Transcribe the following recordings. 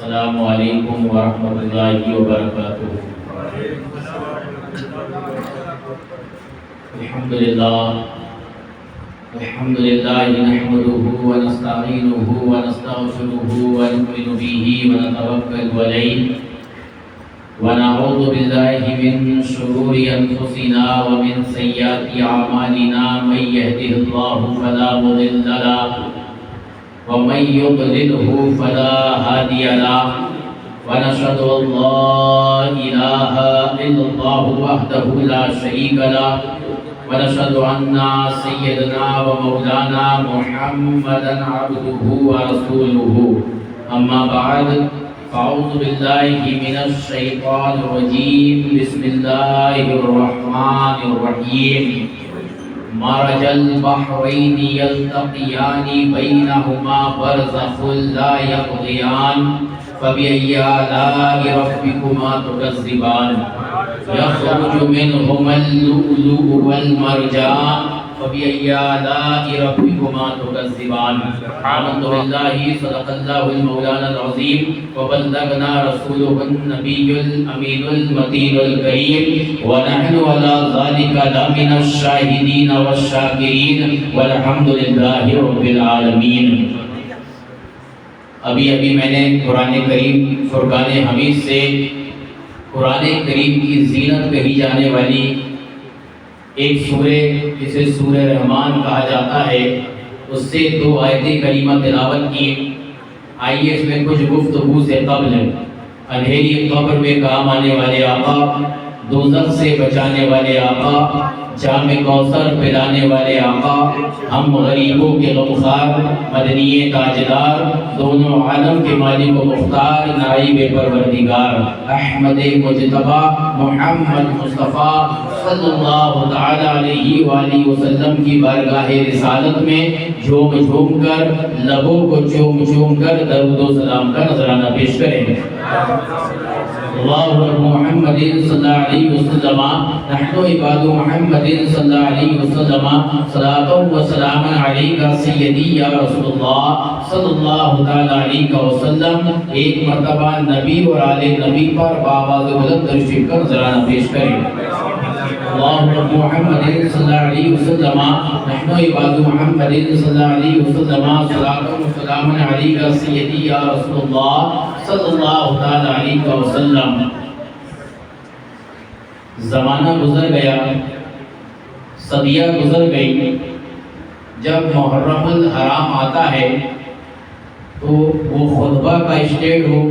السلام علیکم ورحمۃ اللہ وبرکاتہ۔ الحمدللہ نحمده ونستعینه ونستغفره ونؤمن به ونتوکل علیہ ونعوذ باللہ من شرور انفسنا ومن سیئات اعمالنا من یهده اللہ فلا مضل له ومن يضلله فلا هادي له ونشهد أن لا إله إلا الله وحده لا شريك له ونشهد أن سيدنا ومولانا محمدا عبده ورسوله أما بعد فأعوذ بالله من الشيطان الرجيم بسم الله الرحمن الرحيم مرج البحرين يلتقيان بينهما برزخ لا يبغيان فبأي آلاء ربكما تكذبان يخرج منهما اللؤلؤ والمرجان فبأي آلاء ربكما تكذبان آمنت بالله صدق الله المولانا العظيم وبلغنا رسوله النبي الأمين المتين الكريم ونحن على ذلك لمن الشاهدين والشاكرين والحمد لله رب العالمين۔ ابھی میں نے قرآن کریم فرقان حمید سے قرآن کریم کی زینت کہی جانے والی ایک سورہ جسے سورہ رحمان کہا جاتا ہے اس سے 2 آیتیں کریمہ تلاوت کی۔ آئیے اس میں کچھ گفتگو سے قبل اندھیری قبر میں کام آنے والے آقا، دوزخ سے بچانے والے آقا، جام کوثر پلانے والے آقا، ہم غریبوں کے غمخوار مدنی تاجدار، دونوں عالم کے مالک و مختار، نائب پروردگار احمد مجتبی محمد مصطفیٰ صلی اللہ تعالی علیہ وآلہ وسلم کی بارگاہ رسالت میں جھوم جھوم کر، لبوں کو چوم چوم کر درود و سلام کا نذرانہ پیش کریں۔ اللہم محمد صلی اللہ علیہ وسلم نحن عباد محمد صلی اللہ علیہ وسلم صلاۃ و سلام علیکہ سیدی یا رسول اللہ صلی اللہ تعالی علیہ وسلم۔ ایک مرتبہ نبی اور آل نبی پر بآواز بلند تشریف کا نذرانہ پیش کریں۔ اللہم محمد صلی اللہ علیہ وسلم نحن عباد محمد صلی اللہ علیہ وسلم صلاۃ و سلام علیکہ سیدی یا رسول اللہ صلی اللہ تعالی علیہ وسلم۔ زمانہ گزر گیا، صدیہ گزر گئی، جب محرم الحرام آتا ہے تو وہ خطبہ کا اسٹیج ہو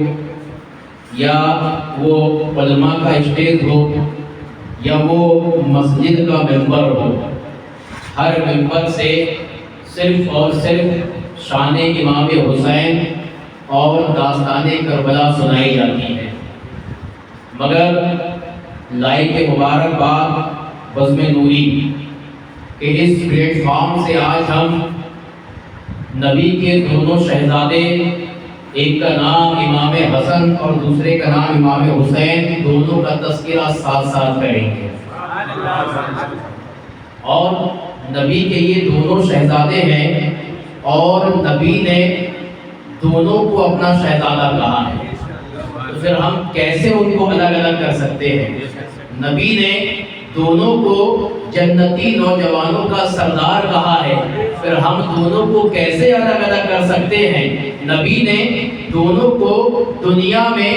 یا وہ علماء کا اسٹیج ہو یا وہ مسجد کا ممبر ہو، ہر ممبر سے صرف اور صرف شان امام حسین اور داستان کربلا سنائی جاتی ہے، مگر لائق مبارکباد بزم نوری کہ اس پلیٹ فارم سے آج ہم نبی کے دونوں شہزادے، ایک کا نام امام حسن اور دوسرے کا نام امام حسین، دونوں کا تذکرہ ساتھ ساتھ کریں گے۔ اور نبی کے یہ دونوں شہزادے ہیں اور نبی نے دونوں کو اپنا شہزادہ کہا ہے، تو پھر ہم کیسے ان کو الگ الگ کر سکتے ہیں؟ نبی نے دونوں کو جنتی نوجوانوں کا سردار کہا ہے، پھر ہم دونوں کو کیسے الگ الگ کر سکتے ہیں؟ نبی نے دونوں کو دنیا میں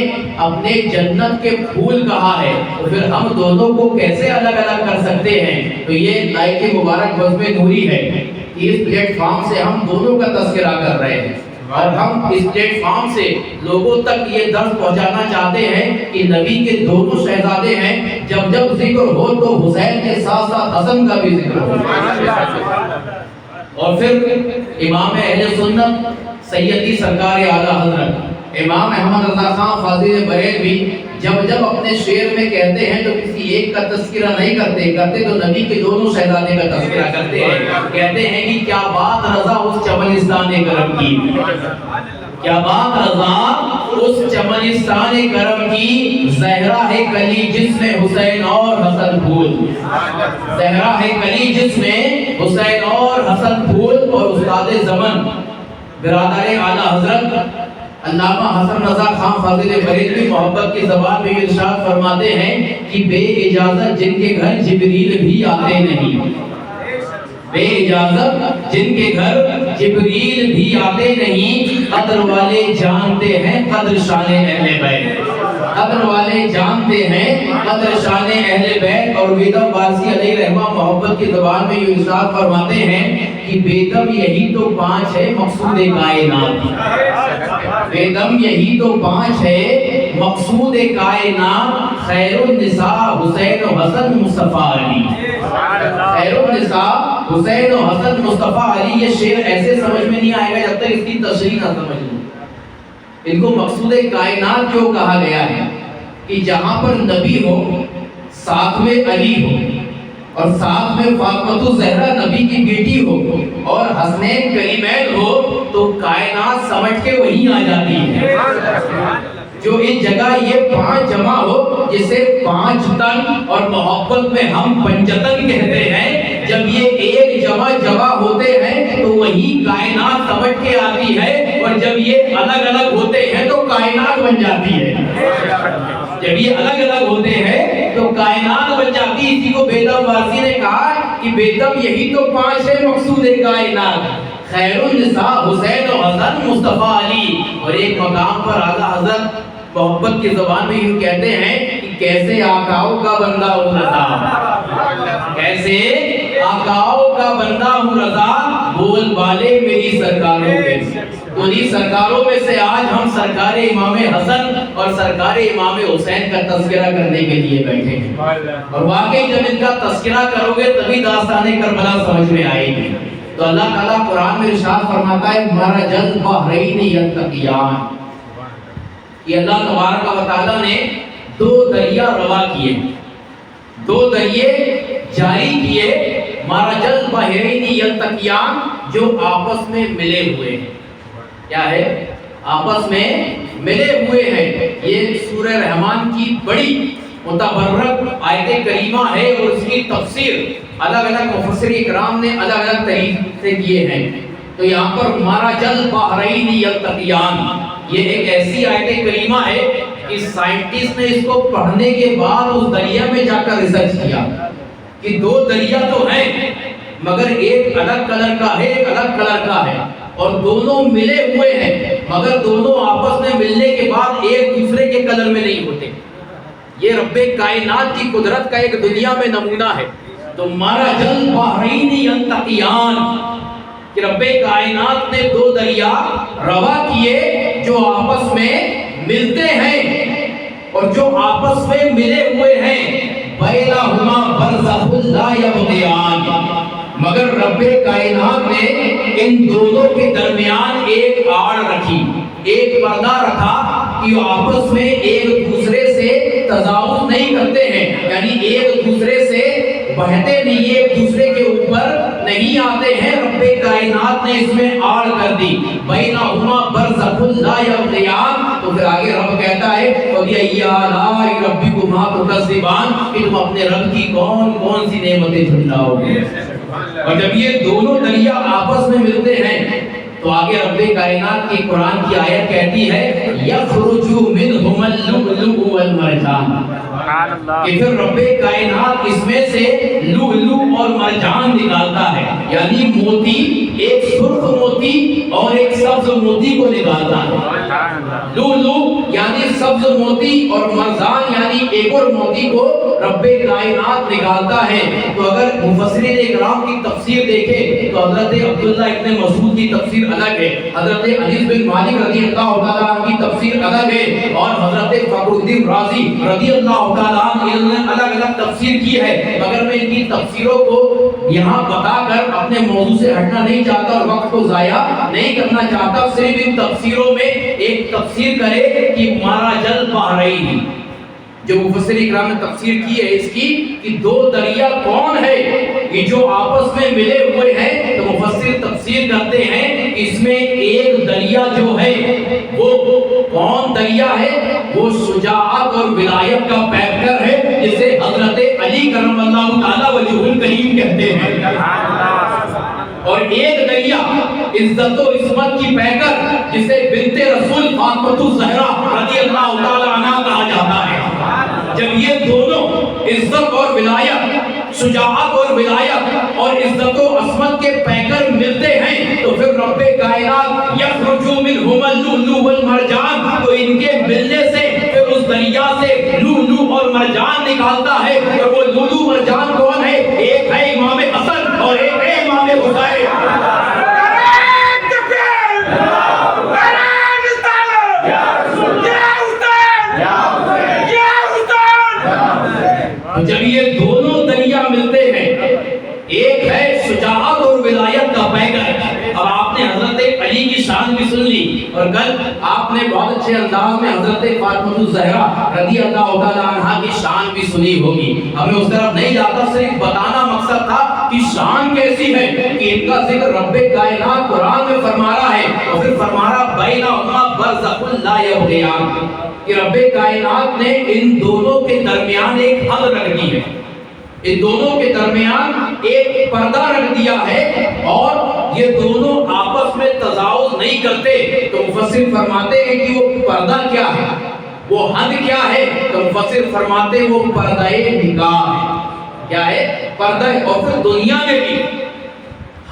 اپنے جنت کے پھول کہا ہے، تو پھر ہم دونوں کو کیسے الگ الگ کر سکتے ہیں؟ تو یہ لائق مبارک بزم نوری ہے کہ اس پلیٹ فارم سے ہم دونوں کا تذکرہ کر رہے ہیں، اور ہم اس پلیٹ فارم سے لوگوں تک یہ درس پہنچانا چاہتے ہیں کہ نبی کے دونوں شہزادے ہیں، جب جب ذکر ہو تو حسین کے ساتھ ساتھ حسن کا بھی ذکر ہو۔ اور پھر امام اہل سنت سیدی سرکار اعلیٰ حضرت امام احمد رضا خان فاضل بریلوی جب جب اپنے شعر میں کہتے ہیں تو کسی ایک کا تذکرہ نہیں کرتے تو نبی کے دونوں شہزادے کا تذکرہ کرتے ہیں، کہتے ہیں کہ کیا بات رضا اس چمنستان کرم کی، کیا بات رضا اس چمنستان کرم کی، زہرا ہے کلی جس میں حسین اور حسن پھول، زہرا ہے کلی جس میں حسین اور حسن پھول۔ اور استاد زمن برادر اعلیٰ حضرت علامہ حسن رضا خان فاضل بریلوی محبت کی زبان میں ارشاد فرماتے ہیں کہ بے اجازت جن کے گھر جبریل بھی آتے نہیں، بے اجازت جن کے گھر جبریل بھی آتے نہیں، قدر والے جانتے ہیں قدر شان اہل بیت، قدر والے جانتے ہیں قدر شان اہل بیت۔ اور بیدم واسی علیہ رحمہ محبت کی زبان میں یہ ارشاد فرماتے ہیں کہ بیدم یہی تو پانچ ہے مقصود کائنات، بیدم یہی تو پانچ ہے مقصود کائنات، خیر النساء حسین و حسن مصطفیٰ علی، خیر النساء حسین و حسن مصطفیٰ علی۔ یہ شعر ایسے سمجھ میں نہیں آئے گا جب تک اس کی تشریح نہ سمجھ لوں۔ ان کو مقصود کائنات کیوں کہا گیا ہے کہ جہاں پر نبی ہو، ساتھ میں علی ہو، اور ساتھ میں فاطمہ الزہرا نبی کی بیٹی ہو، اور حسنین کریمین ہو، تو کائنات سمجھ کے وہیں آ جاتی ہے۔ جو اس جگہ یہ پانچ جمع ہو، جسے پانچ تن اور محبت میں ہم پنجتن کہتے ہیں، جب یہ ایک جمع ہوتے ہیں تو وہی کائنات سمجھ کے آتی ہے، اور جب یہ الگ الگ ہوتے ہیں تو کائنات بن جاتی ہے۔ جب یہ الگ الگ ہوتے ہیں تو کائنات بن جاتی ہے۔ اسی کو بیدم وارسی نے کہا کہ بیدم یہی تو پانچ ہے مقصود کائنات، خیر النساء حسین و حسن مصطفیٰ علی۔ اور ایک مقام پر اعلیٰ حضرت محبت کی زبان میں یوں کہتے ہیں کہ کیسے آقاؤں کا بندہ ہوں رضا، کیسے آقاؤں کا بندہ ہوں رضا، بول بالے میری سرکاروں کے، انہی سرکاروں میں سے آج ہم سرکار امام حسن اور سرکار امام حسین کا تذکرہ کرنے کے لیے بیٹھے ہیں۔ اور واقعی جب ان کا تذکرہ کرو گے تبھی داستان کربلا سمجھ میں آئے گی۔ تو اللہ تعالیٰ قرآن میں ارشاد فرماتا ہے مرج البحرین یلتقیان، کہ اللہ تبارک و تعالیٰ نے دو دریا روا کیے، دو دریے جاری کیے، مرج البحرین یلتقیان، جو آپس میں ملے ہوئے ہیں۔ کیا ہے؟ آپس میں ملے ہوئے ہیں۔ یہ سورہ رحمان کی بڑی متبرک آیت کریمہ ہے، اور اس کی تفسیر الگ الگ مفسر اکرام نے الگ الگ طریقے سے کیے ہیں۔ تو یہاں پر مرج البحرین یلتقیان، یہ ایک ایسی آیت کریمہ ہے کہ سائنٹسٹ نے اس کو پڑھنے کے بعد اس دریا میں جا کر ریسرچ کیا کہ دو دریا تو ہیں مگر ایک الگ کلر کا ہے، ایک الگ کلر کا ہے، اور دونوں ملے ہوئے ہیں مگر دونوں آپس میں ملنے کے بعد ایک دوسرے کے کلر میں نہیں ہوتے۔ یہ رب کائنات کی قدرت کا ایک دنیا میں نمونہ ہے۔ تو مرج البحرین یلتقیان، کہ رب کائنات نے دو دریا روا کیے جو آپس میں ملتے ہیں، اور جو آپس میں ملے ہوئے ہیں بینہما برزخ لا یبغیان، مگر رب کائنات نے ان دونوں کے درمیان ایک آڑ رکھی، ایک پردہ رکھا کہ وہ آپس میں ایک دوسرے سے تجاوز نہیں کرتے ہیں، یعنی ایک دوسرے سے بہتے نہیں، ایک دوسرے کے اوپر نہیں آتے ہیں۔ رب کائنات نے اس میں آڑ کر دی، بینہما برزخ لا یبغیان۔ تو پھر آگے رب کہتا ہے فَبِأَيِّ آلَاءِ رَبِّكُمَا تُكَذِّبَانِ، کہ تم اپنے رب کی کون کون سی نعمتیں جھٹلاؤ گے۔ اور جب یہ دونوں دریا آپس میں ملتے ہیں تو آگے رب کائنات کی قرآن کی آیت کہتی ہے یخرج منہما اللؤلؤ والمرجان، کہ پھر رب کائنات اس میں سے لؤلؤ اور مرجان نکالتا ہے، یعنی موتی، ایک سرخ موتی اور ایک سبز موتی کو نکالتا ہے۔ لؤلؤ یعنی سبز موتی اور مرجان یعنی ایک اور موتی کو رب کائنات نکالتا ہے۔ تو اگر مفسرین اکرام کی تفسیر دیکھیں تو حضرت عبداللہ ابن مسعود کی تفسیر الگ ہے، حضرت انس بن مالک رضی اللہ تعالیٰ عنہ کی تفسیر الگ ہے، اور حضرت فخر الدین رازی رضی اللہ تعالیٰ عنہ نے الگ الگ تفسیر کی ہے، مگر میں ان کی تفسیروں کو یہاں بتا کر اپنے موضوع سے ہٹنا نہیں چاہتا اور وقت کو ضائع نہیں کرنا چاہتا۔ صرف ان تفسیروں میں ایک تفسیر کرے کہ مرج البحرین، جو مفسر اکرام نے تفسیر کی ہے اس کی کہ دو دریا کون ہے یہ جو آپس میں ملے ہوئے ہیں، تو مفسر تفسیر کرتے ہیں کہ اس میں ایک دریا جو ہے وہ کون دریا ہے، وہ شجاعت اور ولایت کا پیکر ہے، جسے حضرت علی کرم اللہ تعالی وجہ الکریم کہتے ہیں۔ اور ایک دریا عزت و عصمت کی پیکر جسے بنت رسول فاطمہ الزہرا رضی اللہ تعالی عنہا کہا جاتا ہے. جب یہ دونوں عزت اور ولایت، شجاعت اور ولایت اور عزت و عصمت کے پیکر ملتے ہیں تو پھر رب کائنات یخرج منہما اللؤلؤ والمرجان، تو ان کے ملنے سے پھر اس دریا سے لؤلؤ اور مرجان نکالتا ہے. اور وہ لؤلؤ مرجان کون ہے؟ ایک ہے امام حسن اور ایک ہے امام حسین. جب یہ دونوں دریا ملتے ہیں، ایک ہے شجاعت اور ولایت کا پیکر. اب آپ نے حضرت علی کی شان بھی سن لی، اور کل آپ نے بہت اچھے انداز میں حضرت فاطمہ الزہرا رضی اللہ تعالی عنہا کی شان بھی سنی ہوگی. ہمیں اس طرف نہیں جاتا، صرف بتانا مقصد تھا کہ شان کیسی ہے کہ ان کا ذکر رب کائنات قرآن میں فرما رہا ہے، اور پھر فرما رہا بینہما برزخ لا یبغیان، کہ رب کائنات نے ان دونوں کے درمیان ایک حد رکھ دی ہے، ان دونوں کے درمیان ایک پردہ رکھ دیا ہے، اور یہ دونوں آپس میں تجاوز نہیں کرتے. تو مفسر فرماتے ہیں کہ وہ پردہ کیا ہے، وہ حد کیا ہے؟ تو مفسر فرماتے ہیں وہ پردہ نکاح ہے. کیا ہے؟ پردہ. اور پھر دنیا میں بھی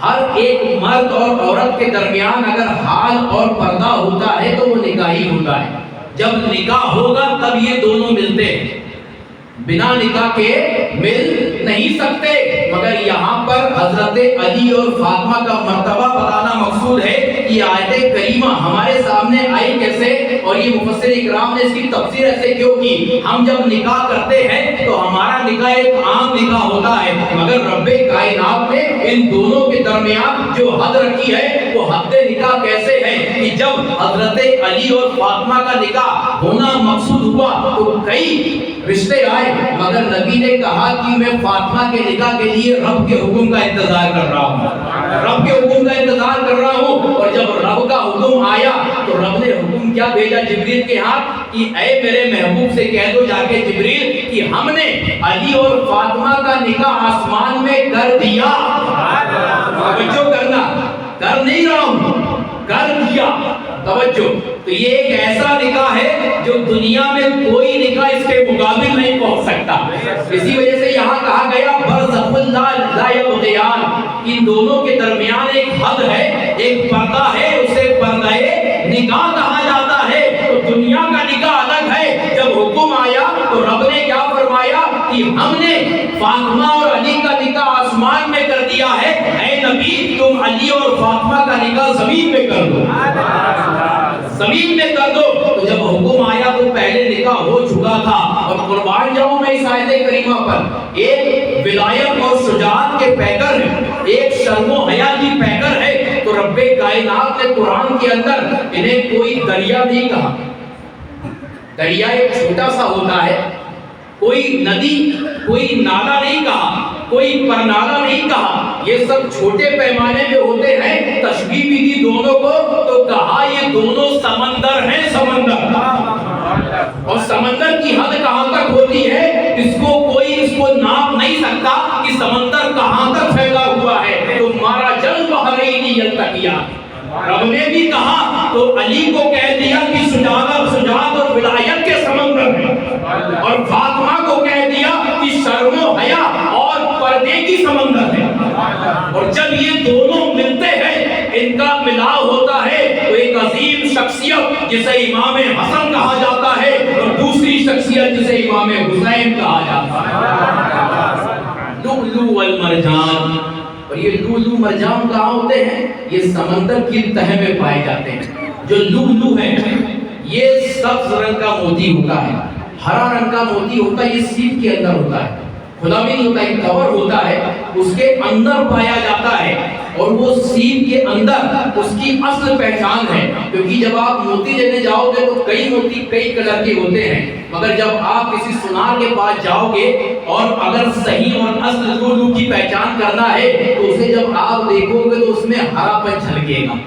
ہر ایک مرد اور عورت کے درمیان اگر حال اور پردہ ہوتا ہے تو وہ نکاح ہی ہوتا ہے. جب نکاح ہوگا تب یہ دونوں ملتے ہیں، بنا نکاح کے مل نہیں سکتے. مگر یہاں پر حضرت علی اور فاطمہ کا مرتبہ بتانا مقصود ہے کہ یہ آیت کریمہ ہمارے سامنے آئی کیسے، اور یہ مفسر اکرام نے اس کی تفسیر ایسے کیوں کی. ہم جب نکاح کرتے ہیں تو ہمارا نکاح ایک عام نکاح ہوتا ہے، مگر رب کائنات نے ان دونوں کے درمیان جو حد رکھی ہے وہ حد نکاح کیسے ہے کہ جب حضرت علی اور فاطمہ کا نکاح ہونا مقصود ہوا تو کئی رشتے آئے، مگر نبی نے کہا کہ میں فاطمہ کے نکاح کے لیے رب کے حکم کا انتظار کر رہا ہوں، رب کے حکم کا انتظار کر رہا ہوں. اور جب رب کا حکم آیا تو رب نے حکم کیا بھیجا جبریل کے ہاتھ کہ اے میرے محبوب سے کہہ دو جا کے جبریل کہ ہم نے علی اور فاطمہ کا نکاح آسمان میں کر دیا. توجہ کرنا، کر نہیں رہا ہوں، کر دیا. توجہ. تو یہ ایک ایسا نکاح ہے جو دنیا میں کوئی نکاح اس کے مقابل نہیں پہنچ سکتا. اسی وجہ سے یہاں کہا گیا برزخ لا یبغیان، ان دونوں کے درمیان ایک حد ہے، ایک پردہ ہے، اسے پردہ نکاح کہا جاتا ہے. تو دنیا کا نکاح الگ ہے. جب حکم آیا تو رب نے کیا فرمایا کہ ہم نے فاطمہ اور علی کا نکاح آسمان میں کر دیا ہے، اے نبی تم علی اور فاطمہ کا نکاح زمین میں کر دو، زمین میں کر دو. تو جب حکم آیا تو پہلے نکاح ہو چکا تھا. اور قربان جاؤں میں اس آیت کریمہ پر، ایک ولایت اور شجاعت کے پیکر ہے، ایک شرم و حیا کی پیکر ہے. تو رب کائنات نے قرآن کے اندر انہیں کوئی دریا نہیں کہا. دریا ایک چھوٹا سا ہوتا ہے، کوئی ندی، کوئی نالا نہیں کہا، کوئی پرنالا نہیں کہا. یہ سب چھوٹے پیمانے میں ہوتے ہیں. تشبیہ بھی دی دونوں کو تو کہا یہ دونوں سمندر ہیں، سمندر. اور سمندر کی حد کہاں تک ہوتی ہے اس کو کوئی اس کو ناپ نہیں سکتا کہ سمندر کہاں تک پھیلا ہوا ہے. تمہارا جل بحرین یلتقیان. رب نے بھی کہا تو علی کو کہہ دیا کہ شجاعت اور ولایت کے سمندر ہے، اور فاطمہ کو کہہ دیا کہ شرم و حیا اور پردے کی سمندر ہے. اور جب یہ دونوں ملتے ہیں، ان کا ملاؤ ہوتا ہے تو ایک عظیم شخصیت جسے امام حسن کہا جاتا ہے، اور دوسری شخصیت جسے امام حسین کہا جاتا ہے. لؤلؤ والمرجان. اور یہ لؤلؤ مرجان کہاں ہوتے ہیں؟ یہ سمندر کی تہہ میں پائے جاتے ہیں. جو لؤلؤ ہے یہ سبز رنگ کا موتی ہوتا ہے، ہرا رنگ کا موتی ہوتا ہے، یہ سیپ کے اندر ہوتا ہے، کھلا بھی نہیں ہوتا، ایک کور ہوتا ہے، اس کے اندر پایا جاتا ہے. اور وہ سیپ کے اندر اس کی اصل پہچان ہے. کیونکہ جب آپ موتی لینے جاؤ گے تو کئی موتی کئی کلر کے ہوتے ہیں، مگر جب آپ کسی سونار کے پاس جاؤ گے اور اگر صحیح اور اصل لؤلؤ کی پہچان کرنا ہے تو اسے جب آپ دیکھو گے تو اس میں ہرا پن جھلکے گا.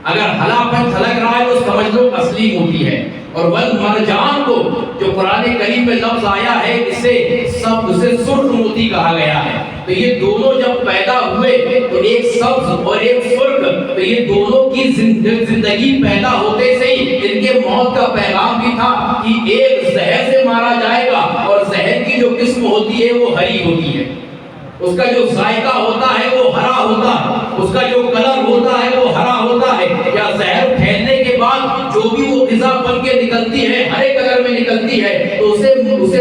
اگر ہرا پن جھلک رہا ہے تو سمجھ لو اصلی موتی ہے. اور والمرجان کو جو قرآن کریم میں لفظ آیا ہے اسے سرخ موتی کہا گیا ہے. تو یہ دونوں جب پیدا ہوئے تو ایک سبز اور ایک سرخ، تو یہ دونوں کی زندگی پیدا ہوتے سے ہی ان کے موت کا پیغام بھی تھا کہ ایک زہر سے مارا جائے گا، اور زہر کی جو قسم ہوتی ہے وہ ہری ہوتی ہے، اس کا جو ذائقہ ہوتا ہے وہ ہرا ہوتا ہے، اس کا جو کلر ہوتا ہے وہ ہرا ہوتا ہے. یا زہر پھیلنے کے بعد جو بھی وہ غذا بن کے نکلتی ہے ہرے کلر میں نکلتی ہے تو اسے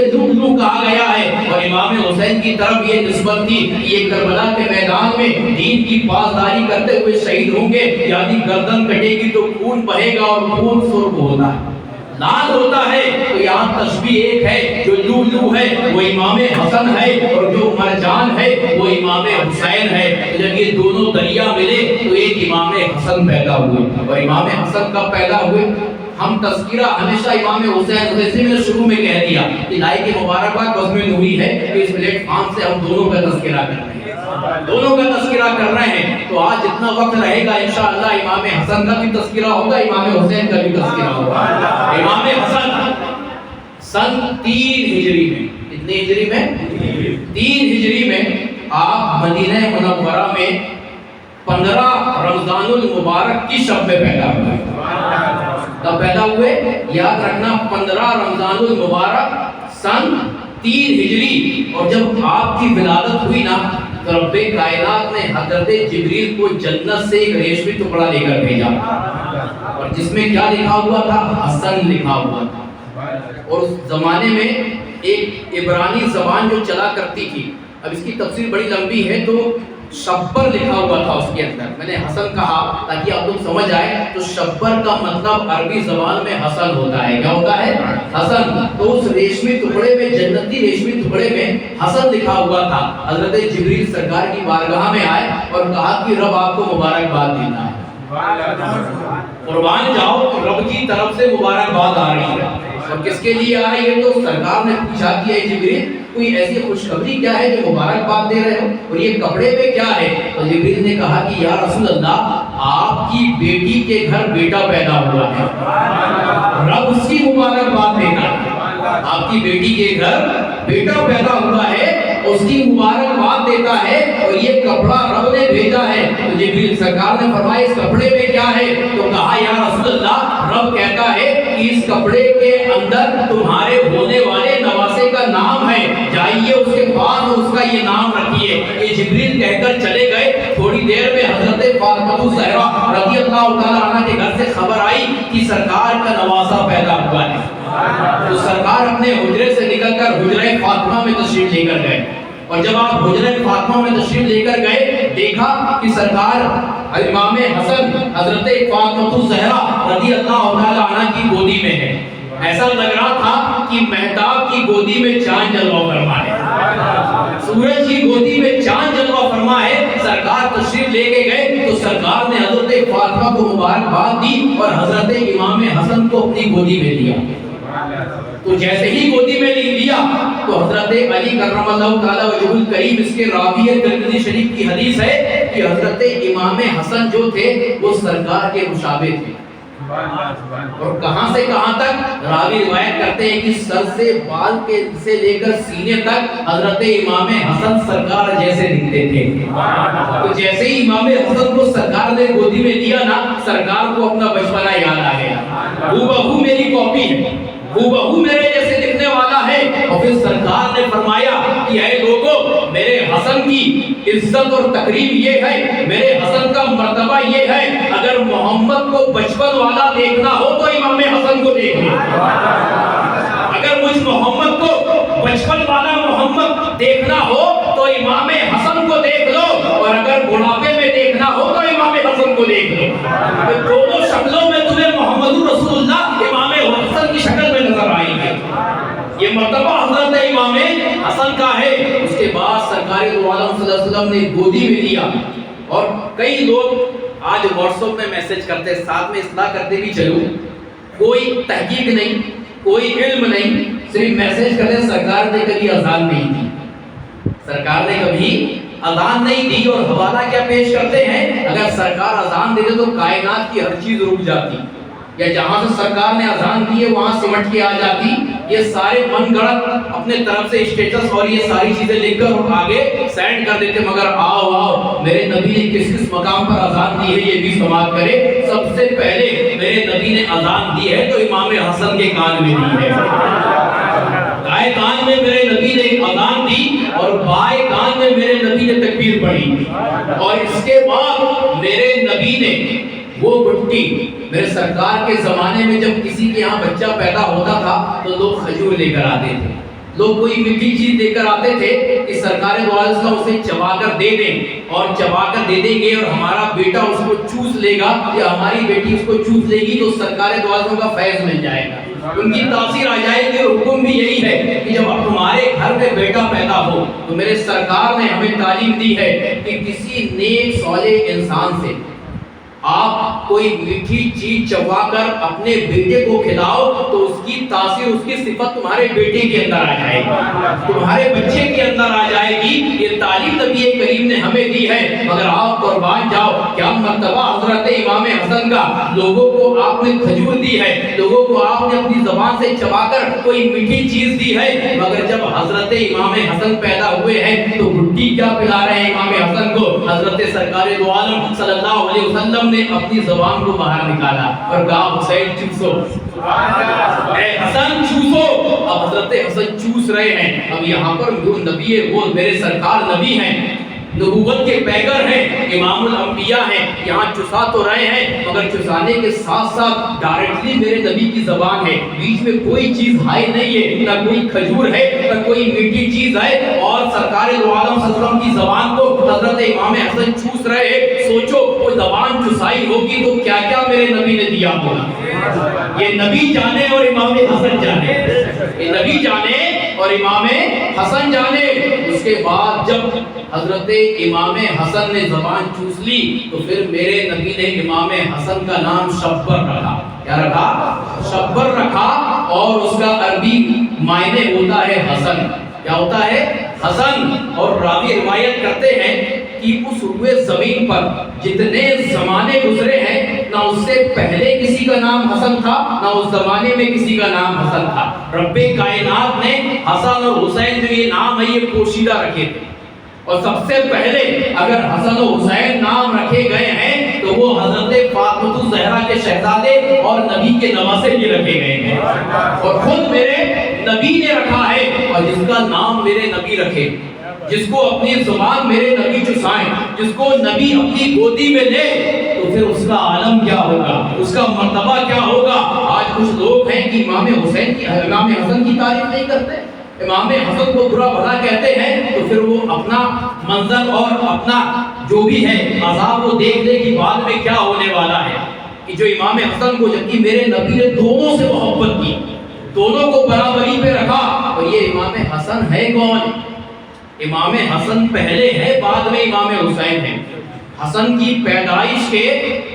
لؤلؤ کہا گیا ہے. اور امام حسین کی طرف یہ نسبت تھی، یہ کربلا کے میدان میں دین کی پاسداری کرتے ہوئے شہید ہوں گے، یعنی گردن کٹے گی تو خون بہے گا، اور خون سرخ ہوتا ہے، لال ہوتا ہے. تو یہاں تشبیہ ایک ہے، جو لؤلؤ ہے وہ امام حسن ہے، اور جو مرجان ہے وہ امام حسین ہے. جب یہ دونوں دریا ملے تو ایک امام حسن پیدا ہوئے. اور امام حسن کب پیدا ہوئے؟ ہم تذکرہ ہمیشہ امام حسین، جیسے میں نے شروع میں کہہ دیا کہ لائی کی مبارکباد بزم نوری ہے کہ اس پلیٹ فارم سے ہم دونوں کا تذکرہ کر رہے ہیں، دونوں کا تذکرہ کر رہے ہیں. تو آج جتنا وقت رہے گا انشاءاللہ امام حسن کا بھی تذکرہ ہوگا، امام حسین کا بھی تذکرہ ہوگا. امام حسن سن 3 ہجری میں، کتنی ہجری میں؟ 3 ہجری میں آپ مدینہ منورہ میں 15 رمضان المبارک کی شب میں پیدا ہوئے. کب پیدا ہوئے؟ یاد رکھنا 15 رمضان المبارک سن 3 ہجری. اور جب آپ کی ولادت ہوئی نا تو رب کائنات نے حضرت جبریل کو جنت سے ایک ریشمی ٹکڑا لے کر بھیجا، اور جس میں کیا لکھا ہوا تھا؟ حسن لکھا ہوا تھا. اور اس زمانے میں ایک عبرانی زبان جو چلا کرتی تھی، اب اس کی تفسیر بڑی لمبی ہے، تو شبر لکھا ہوا تھا اس کے اندر. میں نے حسن کہا تاکہ آپ لوگ سمجھ آئے، تو شبر کا مطلب عربی زبان میں حسن ہوتا ہے. کیا ہوتا ہے؟ حسن. تو اس ریشمی ٹکڑے میں، جنتی ریشمی ٹکڑے میں حسن لکھا ہوا تھا. حضرت جبریل سرکار کی بارگاہ میں آئے اور کہا کہ رب آپ کو مبارکباد دیتا ہے، قربان جاؤ رب کی طرف سے مبارکباد آ رہی ہے. اور کس کے لیے آ رہی ہے؟ تو سرکار نے پوچھا کہ اے جبریل کوئی ایسی خوشخبری کیا ہے جو مبارکباد دے رہے ہو، اور یہ کپڑے پہ کیا ہے؟ تو جبریل نے کہا کہ یا رسول اللہ آپ کی بیٹی کے گھر بیٹا پیدا ہوا ہے، رب اس کی مبارکباد دیتا ہے. آپ کی بیٹی کے گھر بیٹا پیدا ہوا ہے، اس کی مبارکباد دیتا ہے، اور یہ کپڑا رب نے بھیجا ہے. تو جبریل سرکار نے فرمایا اس کپڑے میں کیا ہے؟ تو کہا یا رسول اللہ رب کہتا ہے کہ اس کپڑے کے اندر تمہارے ہونے والے نواسے کا نام ہے، جائیے اس کے پاس اس کا یہ نام رکھیے. یہ جبریل کہہ کر چلے گئے. تھوڑی دیر میں حضرت فاطمہ الزہرا رضی اللہ تعالی عنہ کے گھر سے خبر آئی کہ سرکار کا نواسا پیدا ہوا ہے. تو سرکار اپنے حجرے سے نکل کر حجرہ فاطمہ میں تشریف لے کر گئے. اور جب آپ حجرہ فاطمہ میں تشریف لے کر گئے، دیکھا کہ سرکار امام حسن حضرت فاطمہ الزہرا رضی اللہ تعالی عنہ کی گودی میں ہے. ایسا لگ رہا تھا کہ مہتاب کی گودی میں چاند جلوہ فرما ہے، سورج کی گودی میں چاند جلوہ فرما ہے. سرکار تشریف لے کے گئے تو سرکار نے حضرت فاطمہ کو مبارکباد دی اور حضرت امام حسن کو اپنی گودی میں لیا. تو جیسے ہی گودی میں لیا تو حضرت علی کرم اللہ تعالی وجہ الکریم، اس کے راوی ترمذی شریف کی حدیث ہے کہ حضرت امام حسن جو تھے وہ سرکار کے مشابہ تھے. اور کہاں سے کہاں تک؟ راوی روایت کرتے ہیں کہ سر سے بال کے سے لے کر سینے تک حضرت امام حسن سرکار جیسے دکھتے تھے. تو جیسے ہی امام حسن کو سرکار نے گودی میں لیا نا، سرکار کو اپنا بچپنا یاد آ گیا. ہو میری کاپی ہے، ہو میرے جیسے دکھنے والا ہے. اور پھر سرکار نے فرمایا کہ اے لوگوں، میرے حسن کی عزت اور تقریب یہ ہے، میرے حسن کا مرتبہ یہ ہے، اگر محمد کو بچپن والا دیکھنا ہو تو امام حسن کو دیکھ لو. اگر مجھ محمد کو بچپن والا محمد دیکھنا ہو تو امام حسن کو دیکھ لو، اور اگر بڑھاپے میں دیکھنا ہو تو امام حسن کو دیکھ لو. دونوں شکلوں میں تمہیں محمد رسول اللہ امام حسن کی شکل میں نظر آئیں گے. یہ مرتبہ حضرت امام حسن کا ہے. اس کے بعد سرکار دو عالم صلی اللہ علیہ وسلم نے گودی میں لیا. اور کئی لوگ آج واٹس ایپ میں میسج کرتے، ساتھ میں اصلاح کرتے بھی چلو، کوئی تحقیق نہیں، کوئی علم نہیں، صرف میسج کرتے سرکار نے کبھی اذان نہیں دی، سرکار نے کبھی اذان نہیں دی. اور حوالہ کیا پیش کرتے ہیں؟ اگر سرکار اذان دیتے تو کائنات کی ہر چیز رک جاتی، یا جہاں سے سرکار نے اذان دی ہے وہاں سمٹ کے آ جاتی، یہ سارے من گڑت اپنے طرف سے اسٹیٹس اور یہ ساری چیزیں لکھ کر آگے سینڈ کر دیتے، مگر آؤ آؤ میرے نبی نے کس کس مقام پر اذان دی ہے یہ بھی سماعت کرے۔ سب سے پہلے میرے نبی نے اذان دی ہے تو امام حسن کے کان میں دی ہے، دائیں کان میں میرے نبی نے اذان دی اور بائیں کان میں میرے نبی نے تکبیر پڑھی، اور اس کے بعد میرے نبی نے وہ گٹی، میرے سرکار کے زمانے میں جب کسی کے یہاں بچہ پیدا ہوتا تھا تو لوگ کھجور لے کر آتے تھے، لوگ کوئی میٹھی چیز دے کر آتے تھے کہ سرکار دو عالم کا اسے چبا کر دے دیں، اور چبا کر دے دیں گے اور ہمارا بیٹا اس کو چوس لے گا یا ہماری بیٹی اس کو چوس لے گی تو سرکار دو عالم کا فیض مل جائے گا، ان کی تاثیر آ جائے گی۔ اور حکم بھی یہی ہے کہ جب تمہارے گھر میں بیٹا پیدا ہو تو میرے سرکار نے ہمیں تعلیم دی ہے کہ کسی نیک صالح انسان سے آپ کوئی میٹھی چیز چبا کر اپنے بیٹے کو کھلاؤ تو اس کی تاثیر، اس کی صفت تمہارے بیٹے کے اندر آ جائے گی، تمہارے بچے کے اندر آ جائے گی۔ یہ تعلیم نبی کریم نے ہمیں دی ہے، مگر آپ قربان جاؤ کیا مرتبہ حضرت امام حسن کا لوگوں کو آپ نے کھجور دی ہے، لوگوں کو آپ نے اپنی زبان سے چبا کر کوئی میٹھی چیز دی ہے، مگر جب حضرت امام حسن پیدا ہوئے ہیں تو گھٹی کیا پلا رہے ہیں امام حسن کو؟ حضرت سرکار دو عالم صلی اللہ علیہ وسلم نے اپنی زبان کو باہر نکالا اور کہا حسین چوسو، اے حسن چوسو۔ اب حضرت حسن چوس رہے ہیں۔ اب یہاں پر جو نبی ہے وہ میرے سرکار نبی ہیں، نبوت کے پیغمبر ہیں، امام الانبیاء ہیں، یہاں چسا تو رہے ہیں مگر چسانے کے ساتھ ساتھ ڈائریکٹلی میرے نبی کی زبان ہے، بیچ میں کوئی چیز ہائی نہیں ہے، نہ کوئی کھجور ہے نہ کوئی میٹھی چیز ہے، اور سرکار دو عالم صلی اللہ علیہ وسلم کی زبان کو حضرت امام حسن چوس رہے ہیں۔ سوچو وہ زبان چسائی ہوگی تو کیا کیا میرے نبی نے دیا ہوگا۔ یہ نبی جانے اور امام حسن جانے، یہ نبی جانے اور امام حسن جانے۔ اس کے بعد جب حضرت امام حسن نے زبان چوس لی تو پھر میرے نبی نے امام حسن کا نام شبر رکھا۔ کیا رکھا؟ شبر رکھا، اور اس کا عربی معنی ہوتا ہے حسن۔ کیا ہوتا ہے؟ حسن۔ اور راوی روایت کرتے ہیں کہ اس روئے زمین پر جتنے زمانے گزرے ہیں نہ اس سے پہلے کسی کا نام حسن تھا نہ اس زمانے میں کسی کا نام حسن تھا۔ رب کائنات نے حسن اور حسین جو یہ نام ہے یہ پوشیدہ رکھے تھے، اور سب سے پہلے اگر حسن و حسین نام رکھے گئے ہیں تو وہ حضرت فاطمہ الزہرا کے شہزادے اور نبی کے نواسے یہ رکھے گئے ہیں، اور خود میرے نبی نے رکھا ہے۔ اور جس کا نام میرے نبی رکھے، جس کو اپنی زبان میرے نبی چسائیں، جس کو نبی اپنی گودی میں لے تو پھر اس کا عالم کیا ہوگا، اس کا مرتبہ کیا ہوگا۔ آج کچھ لوگ ہیں کہ امام حسن کی تعریف نہیں کرتے، امام حسن کو برا بھلا کہتے ہیں، تو پھر وہ اپنا منظر اور اپنا جو بھی ہے عذاب وہ دیکھ لے کہ بعد میں کیا ہونے والا ہے۔ کہ جو امام حسن کو، جبکہ میرے نبی نے دونوں سے محبت کی، دونوں کو برابری پہ رکھا، اور یہ امام حسن ہے کون؟ امام حسن پہلے ہے، بعد میں امام حسین ہے۔ حسن کی پیدائش کے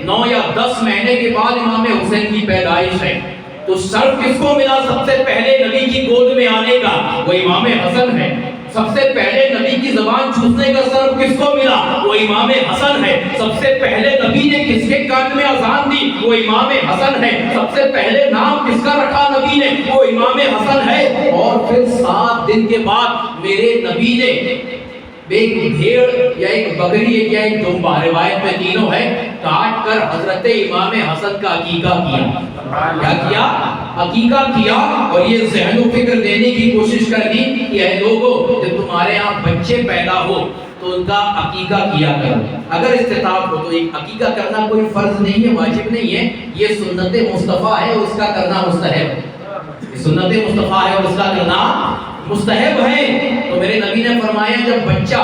9 یا 10 مہینے کے بعد امام حسین کی پیدائش ہے، تو سر کس کو ملا سب سے پہلے نبی کی گود میں آنے کا؟ وہ امام حسن ہے۔ سب سے پہلے نبی کی زبان چوسنے کا سر کس کو ملا؟ وہ امام حسن ہے۔ سب سے پہلے نبی نے کس کے کان میں اذان دی؟ وہ امام حسن ہے۔ سب سے پہلے نام کس کا رکھا نبی نے؟ وہ امام حسن ہے۔ اور پھر 7 دن کے بعد میرے نبی نے ایک بھیڑ یا ایک بکری یا ایک دمبا، روایت میں تینوں ہے، کاٹ کر حضرت امام حسن کا عقیقہ کیا۔ کیا کیا؟ عقیقہ کیا، اور یہ ذہن و فکر دینے کی کوشش کر دی کہ اے لوگوں جب تمہارے یہاں بچے پیدا ہو تو ان کا عقیقہ کیا کرو، اگر استطاعت ہو تو۔ ایک عقیقہ کرنا کوئی فرض نہیں ہے، واجب نہیں ہے، یہ سنت مصطفیٰ ہے اور اس کا کرنا مستحب ہے۔ سنت مصطفیٰ ہے اور اس کا کرنا مستحب ہے۔ تو میرے نبی نے فرمایا جب بچہ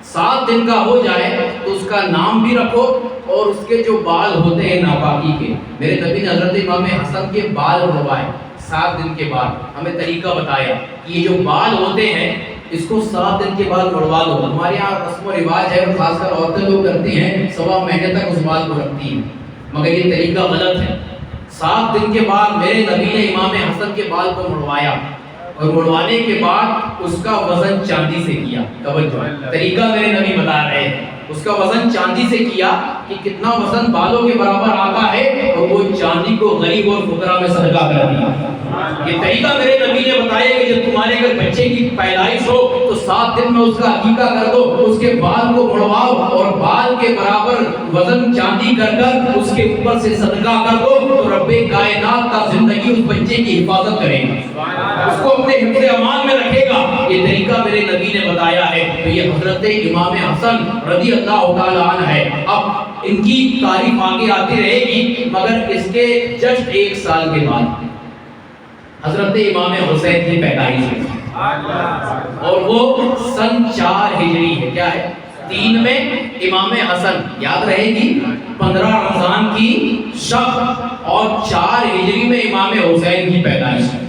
7 دن کا ہو جائے تو اس کا نام بھی رکھو، اور اس کے جو بال ہوتے ہیں ناپاکی کے، میرے نبی نے حضرت امام حسن کے بال روائے 7 دن کے بعد، ہمیں طریقہ بتایا کہ یہ جو بال ہوتے ہیں اس کو 7 دن کے بعد مڑوا دو۔ ہمارے یہاں رسم و رواج ہے، اور خاص کر عورتیں لوگ کرتی ہیں 1.25 مہینے تک اس بال کو رکھتی ہیں، مگر یہ طریقہ غلط ہے۔ 7 دن کے بعد میرے نبی نے امام حسن کے بال کو مڑوایا، اور مڑوانے کے بعد اس کا وزن چاندی سے کیا۔ توجہ، طریقہ میرے نبی بتا رہے ہیں، اس کا وزن چاندی سے کیا کہ کتنا وزن بالوں کے برابر آتا ہے، اور وہ چاندی کو غریب اور فقراء میں صدقہ کر دیا۔ یہ طریقہ میرے نبی نے بتایا کہ جب تمہارے گھر بچے کی پیدائش ہو تو 7 دن میں اس کا عقیقہ کر دو، اس کے بال کو مڑواؤ اور بال کے برابر وزن چاندی کر کر اس کے اوپر سے صدقہ کر دو، تو رب کائنات کا زندگی اس بچے کی حفاظت کرے گا، اس کو اپنے حفظ امان میں رکھے گا۔ یہ طریقہ میرے نبی نے بتایا ہے۔ تو یہ حضرت امام حسن رضی اللہ تعالیٰ عنہ ہے۔ اب ان کی تعریف آگے آتی رہے گی، مگر اس کے جسٹ 1 سال کے بعد حضرت امام حسین کی پیدائش ہوئی، اور وہ سن 4 ہجری ہے۔ کیا ہے؟ 3 میں امام حسن، یاد رہے گی 15 رمضان کی شب، اور 4 ہجری میں امام حسین کی پیدائش ہے۔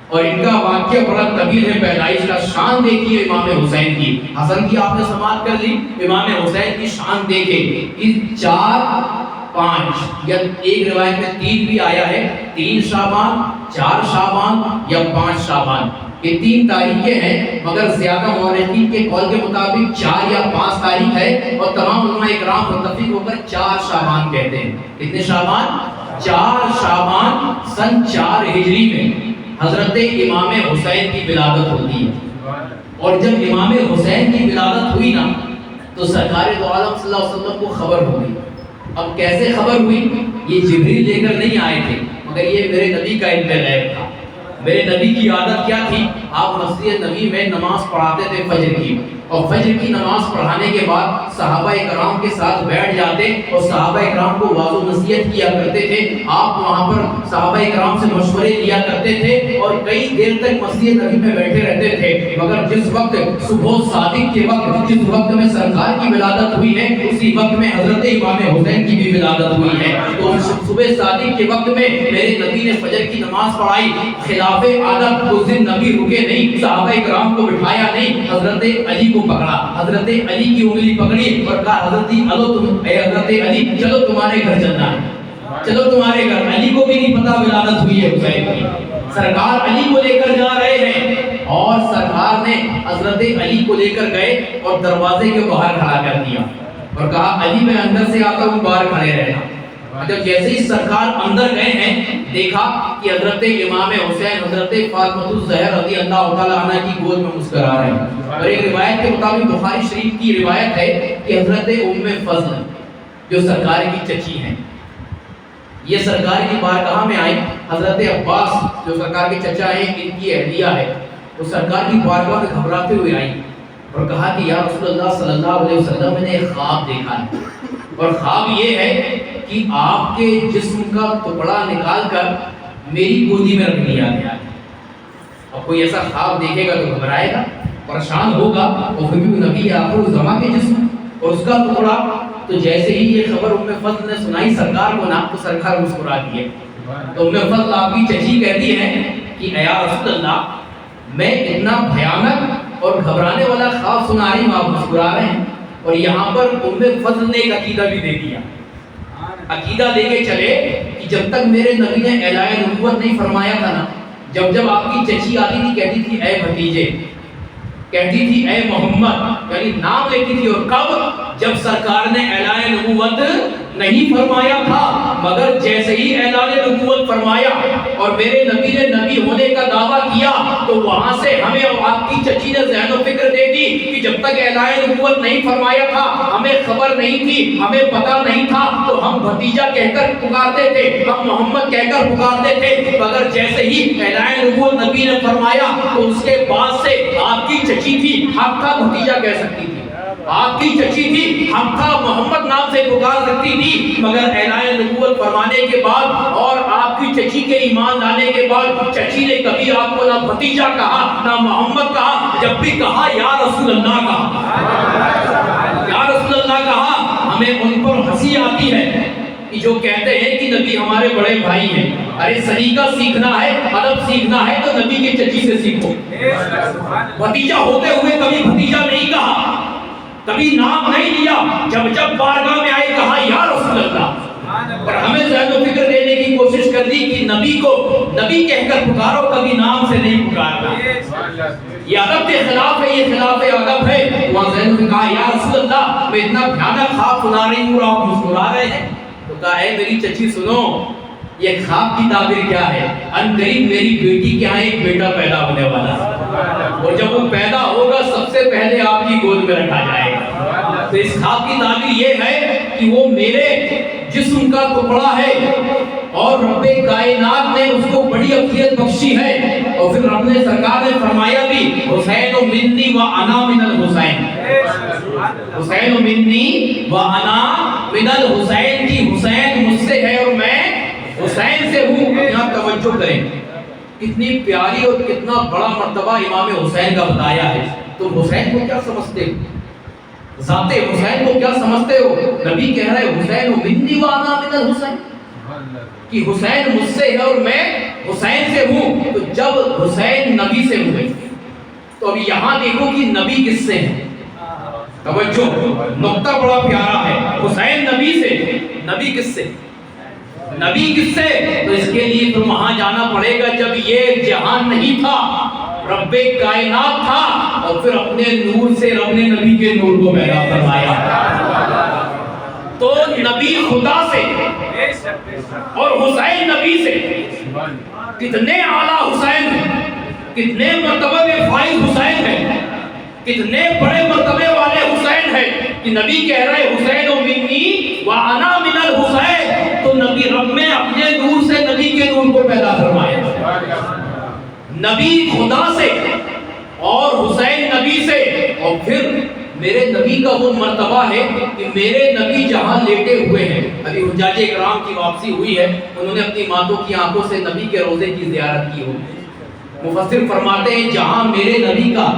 اور ان کا واقعہ بڑا طویل ہے پیدائش کا۔ شان دیکھیے امام حسین کی، حسن کی آپ نے سماعت کر لی، امام حسین کی شان دیکھیں کہ 4 5 یا ایک روایت میں 3 بھی آیا ہے، 3 شعبان، 4 شعبان یا 5 شعبان، یہ 3 تاریخیں ہیں، مگر زیادہ مورخین کے قول کے مطابق 4 یا 5 تاریخ ہے، اور تمام علماء اکرام متفق ہو کر 4 شعبان کہتے ہیں۔ کتنے شعبان؟ 4 شعبان سن 4 ہجری میں حضرت امام حسین کی ولادت ہوتی ہے۔ اور جب امام حسین کی ولادت ہوئی نا تو سرکار دو عالم صلی اللہ علیہ وسلم کو خبر ہو گئی۔ اب کیسے خبر ہوئی؟ یہ جبریل لے کر نہیں آئے تھے، مگر یہ میرے نبی کا علم غیب تھا۔ میرے نبی کی عادت کیا تھی؟ آپ مسجد نبی میں نماز پڑھاتے تھے فجر کی، اور فجر کی نماز پڑھانے کے بعد صحابہ اکرام کے ساتھ بیٹھ جاتے اور صحابہ اکرام کو واعظ و نصیحت کیا کرتے تھے۔ آپ وہاں پر صحابہ اکرام سے مشورے لیا کرتے تھے، اور کئی دیر تک مسجد نبی میں بیٹھے رہتے تھے۔ مگر جس وقت صبح صادق کے وقت، جس وقت میں سرکار کی ولادت ہوئی ہے، اسی وقت میں حضرت امام حسین کی بھی ولادت ہوئی ہے۔ تو صبح صادق کے وقت میں میرے نبی نے فجر کی نماز پڑھائی، خلاف عادت اس دن نبی رکے نہیں، صحابہ اکرام کو بٹھایا نہیں، حضرت علی کو پکڑا، حضرت علی کی انگلی پکڑی اور کہا حضرت علی چلو تمہارے گھر چلنا ہے، چلو تمہارے گھر۔ علی کو بھی نہیں پتا ولادت ہوئی ہے حسین کی، سرکار علی کو لے کر جا رہے ہیں، اور سرکار نے حضرت علی کو لے کر گئے اور دروازے کے باہر کھڑا کر دیا اور کہا علی میں اندر سے آتا ہوں، باہر کھڑے رہنا۔ جب جیسے ہی سرکار اندر گئے ہیں، دیکھا کہ حضرت امام حسین حضرت فاطمہ الزہرا رضی اللہ تعالیٰ عنہ کی گود میں مسکرا رہے ہیں۔ اور ایک روایت کے مطابق بخاری شریف کی روایت ہے کہ حضرت ام فضل جو سرکار کی چچی ہیں، یہ سرکار کی بارگاہ میں آئی۔ حضرت عباس جو سرکار کے چچا ہیں، ان کی اہلیہ ہے، وہ سرکار کی بارگاہ میں گھبراتے ہوئے آئی اور کہا کہ یا رسول اللہ صلی اللہ علیہ وسلم، میں نے ایک خواب دیکھا ہے، اور خواب یہ ہے کہ آپ کے جسم کا ٹکڑا نکال کر میری گودی میں رکھ دیا گیا ہے۔ اب کوئی ایسا خواب دیکھے گا تو گھبرائے گا، پریشان ہوگا، اور پھر بھی نبی آخر الزمان کے جسم اور اس کا ٹکڑا۔ تو جیسے ہی یہ خبر ام فضل نے سنائی سرکار کو نا، تو سرکار مسکرا دیے۔ تو ام فضل آپ کی چچی کہتی ہے کہ اے رسول اللہ، میں اتنا بھیانک اور گھبرانے والا خواب سنا رہی ہوں، آپ مسکرا رہے ہیں۔ اور یہاں پر ام فضل نے ایک عقیدہ بھی دے دیا، عقیدہ لے کے چلے کہ جب تک میرے نبی نے اعلان نبوت نہیں فرمایا تھا نا، جب جب آپ کی چچی آتی تھی کہتی تھی اے بھتیجے، کہتی تھی اے محمد، یعنی نام لیتی تھی۔ اور کب؟ جب سرکار نے اعلان نبوت نہیں فرمایا تھا، مگر جیسے ہی اعلان نبوت فرمایا اور میرے نبی نے نبی ہونے کا دعویٰ کیا، تو وہاں سے ہمیں اور آپ کی چچی نے ذہن و فکر دے دی کہ جب تک اعلان نبوت نہیں فرمایا تھا، ہمیں خبر نہیں تھی، ہمیں پتہ نہیں تھا، تو ہم بھتیجا کہہ کر پکارتے تھے، ہم محمد کہہ کر پکارتے تھے۔ مگر جیسے ہی اعلان نبوت نبی نے فرمایا، تو اس کے بعد سے آپ کی چچی تھی، ہم کا بھتیجا کہہ سکتی تھی، آپ کی چچی تھی، ہم کا محمد نام سے پکار سکتی تھی۔ مگر اعلان نبوت فرمانے کے بعد اور آپ کی چچی کے ایمان لانے کے بعد، چچی نے کبھی آپ کو نہ بھتیجا کہا نہ محمد کہا، جب بھی کہا یا رسول اللہ کہا، یا رسول اللہ کہا۔ ہمیں ان پر ہنسی آتی ہے کہ جو کہتے ہیں کہ نبی ہمارے بڑے بھائی ہیں۔ ارے سلیقہ سیکھنا ہے، ادب سیکھنا ہے تو نبی کے چچی سے سیکھو۔ بھتیجا ہوتے ہوئے کبھی بھتیجا نہیں کہا، کبھی نام نہیں لیا، جب جب بارگاہ میں آئے کہا یا رسول اللہ۔ اور ہمیں ذہن و فکر دینے کی کوشش کر دی کہ نبی کو نبی کہہ کر پکارو، کبھی نام سے نہیں پکارنا. یہ ادب کے خلاف ہے، یہ خلاف ادب ہے. وہاں ذہن نے کہا یا رسول اللہ میں اتنا بھیانک خواب سنا رہی ہوں اور آپ مسکرا رہے ہیں. تو کہا اے میری چچی سنو، یہ خواب کی تعبیر کیا ہے؟ ان قریب میری بیٹی کے یہاں ایک بیٹا پیدا ہونے والا ہے، اور جب وہ پیدا ہوگا سب سے پہلے آپ کی گود میں رکھا جائے گا. تو اس خواب کی تعبیر یہ ہے کہ وہ میرے جسم کا ٹکڑا ہے اور رب کائنات نے اس کو بڑی عافیت بخشی ہے. اور پھر رب نے سرکار نے فرمایا بھی حسین منی و انا من الحسین، حسین منی و انا من الحسین کی حسین مجھ سے ہے اور میں حسین سے ہوں. یہاں توجہ کریں، کتنی پیاری اور کتنا بڑا مرتبہ امام حسین کا بتایا ہے. تم حسین کو کیا سمجھتے ہو؟ ذات حسین کو کیا سمجھتے ہو؟ نبی کہہ رہے حسین منی و انا من الحسین، کہ حسین مجھ سے ہے اور میں حسین سے ہوں. تو جب حسین نبی سے ہوئے تو اب یہاں دیکھو کہ نبی کس سے ہے. توجہ، نقطہ بڑا پیارا ہے. حسین نبی سے، نبی کس سے؟ نبی کس سے؟ تو اس کے لیے تو وہاں جانا پڑے گا جب یہ جہان نہیں تھا، رب کائنات تھا، اور پھر اپنے نور سے رب نے نبی کے نور کو پیدا فرمایا. تو نبی خدا سے اور حسین نبی سے، کتنے اعلیٰ حسین ہیں، کتنے مرتبہ میں فائز حسین ہیں، کتنے بڑے مرتبے والے حسین ہیں کہ نبی کہہ رہے حسین و منی و انا من الحسین. تو نبی رب میں اپنے نور سے نبی کے نور کو پیدا فرمایا. نبی خدا سے اور حسین نبی سے. اور پھر میرے نبی کا وہ مرتبہ ہے کہ میرے نبی جہاں لیٹے ہوئے ہیں، ابھی حجاج اکرام کی واپسی ہوئی ہے، انہوں نے اپنی ماتوں کی آنکھوں سے نبی کے روضے کی زیارت کی ہوئی. مفسر فرماتے ہیں جہاں میرے نبی کا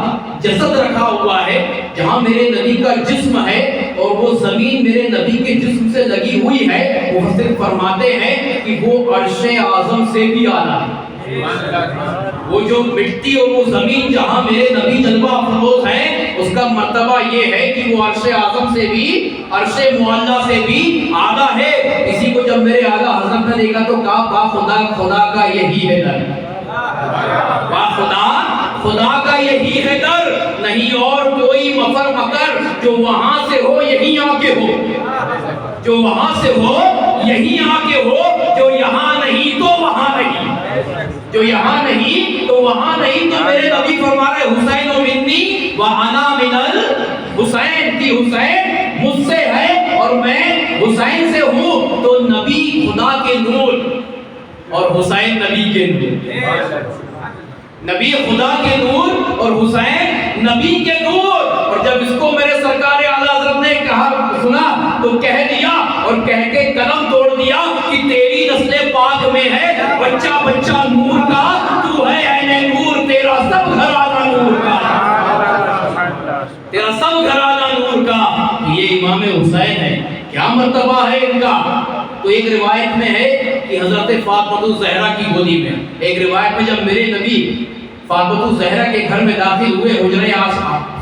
جسد رکھا ہوا ہے، جہاں میرے نبی کا جسم ہے اور وہ زمین میرے نبی کے جسم سے لگی ہوئی ہے، مفسر فرماتے ہیں کہ وہ عرش اعظم سے بھی اعلیٰ ہے. وہ جو مٹی اور وہ زمین جہاں میرے نبی جلوہ افروز ہیں، اس کا مرتبہ یہ ہے کہ وہ عرش اعظم سے بھی، عرش معلیٰ سے بھی اعلیٰ ہے. اسی کو جب میرے اعلیٰ حضرت نے دیکھا تو کہا با خدا، خدا کا یہی ہے در، با خدا، خدا کا یہی ہے در، نہیں اور کوئی مفر مکر، جو وہاں سے ہو یہیں آ کے ہو، جو وہاں سے ہو یہیں آ کے ہو، جو یہاں نہیں تو وہاں نہیں، جو یہاں نہیں تو وہاں نہیں. تو میرے نبی فرما رہے حسین و منی و انا من الحسین، کی حسین مجھ سے ہے اور میں حسین سے ہوں. تو نبی خدا کے نور اور حسین نبی کے نور، نبی خدا کے نور اور حسین نبی کے نور. اور جب اس کو میرے سرکار اعلیٰ حضرت نے کہا سنا تو کہہ دیا اور کہہ کے قلم توڑ دیا کہ تیری نسل پاک میں ہے بچہ بچہ نور کا، تو ہے عین نور، تیرا سب گھرانہ نور کا، تیرا سب گھرانہ نور کا. یہ امام حسین ہے، کیا مرتبہ ہے ان کا. تو ایک روایت میں ہے کہ حضرت فاطمہ الزہرا کی گودی میں، ایک روایت میں جب میرے نبی فاطمہ الزہرا کے گھر میں داخل ہوئے، حجرہ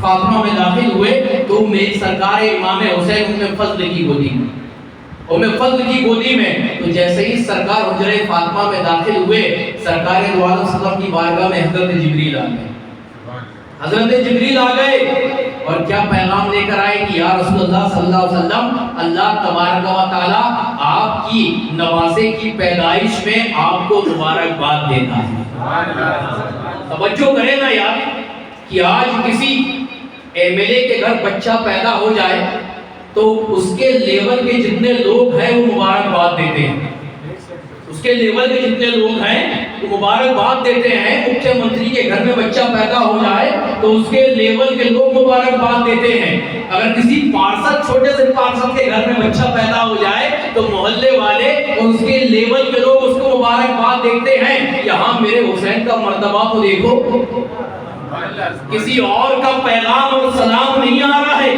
فاطمہ میں داخل ہوئے، تو میری سرکار امام حسین ام فضل کی گودی میں، ام فضل کی گودی میں. تو جیسے ہی سرکار حجرہ فاطمہ میں داخل ہوئے، سرکار دو عالم صلی اللہ علیہ وسلم کی بارگاہ میں حضرت جبریل آ گئے. حضرت جبریل آ گئے اور کیا پیغام لے کر آئے کہ یا رسول اللہ صلی اللہ علیہ وسلم، اللہ تبارک و تعالی آپ کی نواسے کی پیدائش میں آپ کو مبارکباد دیتا ہے. توجہ کرے نا یار کہ آج کسی ایم ایل اے کے گھر بچہ پیدا ہو جائے تو اس کے لیول کے جتنے لوگ ہیں وہ مبارکباد دیتے ہیں، اس کے لیول کے جتنے لوگ ہیں وہ مبارکباد دیتے ہیں. مکھیہ منتری کے گھر میں بچہ پیدا ہو جائے تو اس کے لیول کے لوگ مبارکباد دیتے ہیں. اگر کسی پارشد، چھوٹے سے پارشد کے گھر میں بچہ پیدا ہو جائے تو محلے والے اور اس کے لیول کے لوگ اس کو مبارکباد دیتے ہیں. یہاں میرے حسین کا مرتبہ تو دیکھو، کسی اور کا پیغام اور سلام نہیں آ رہا ہے،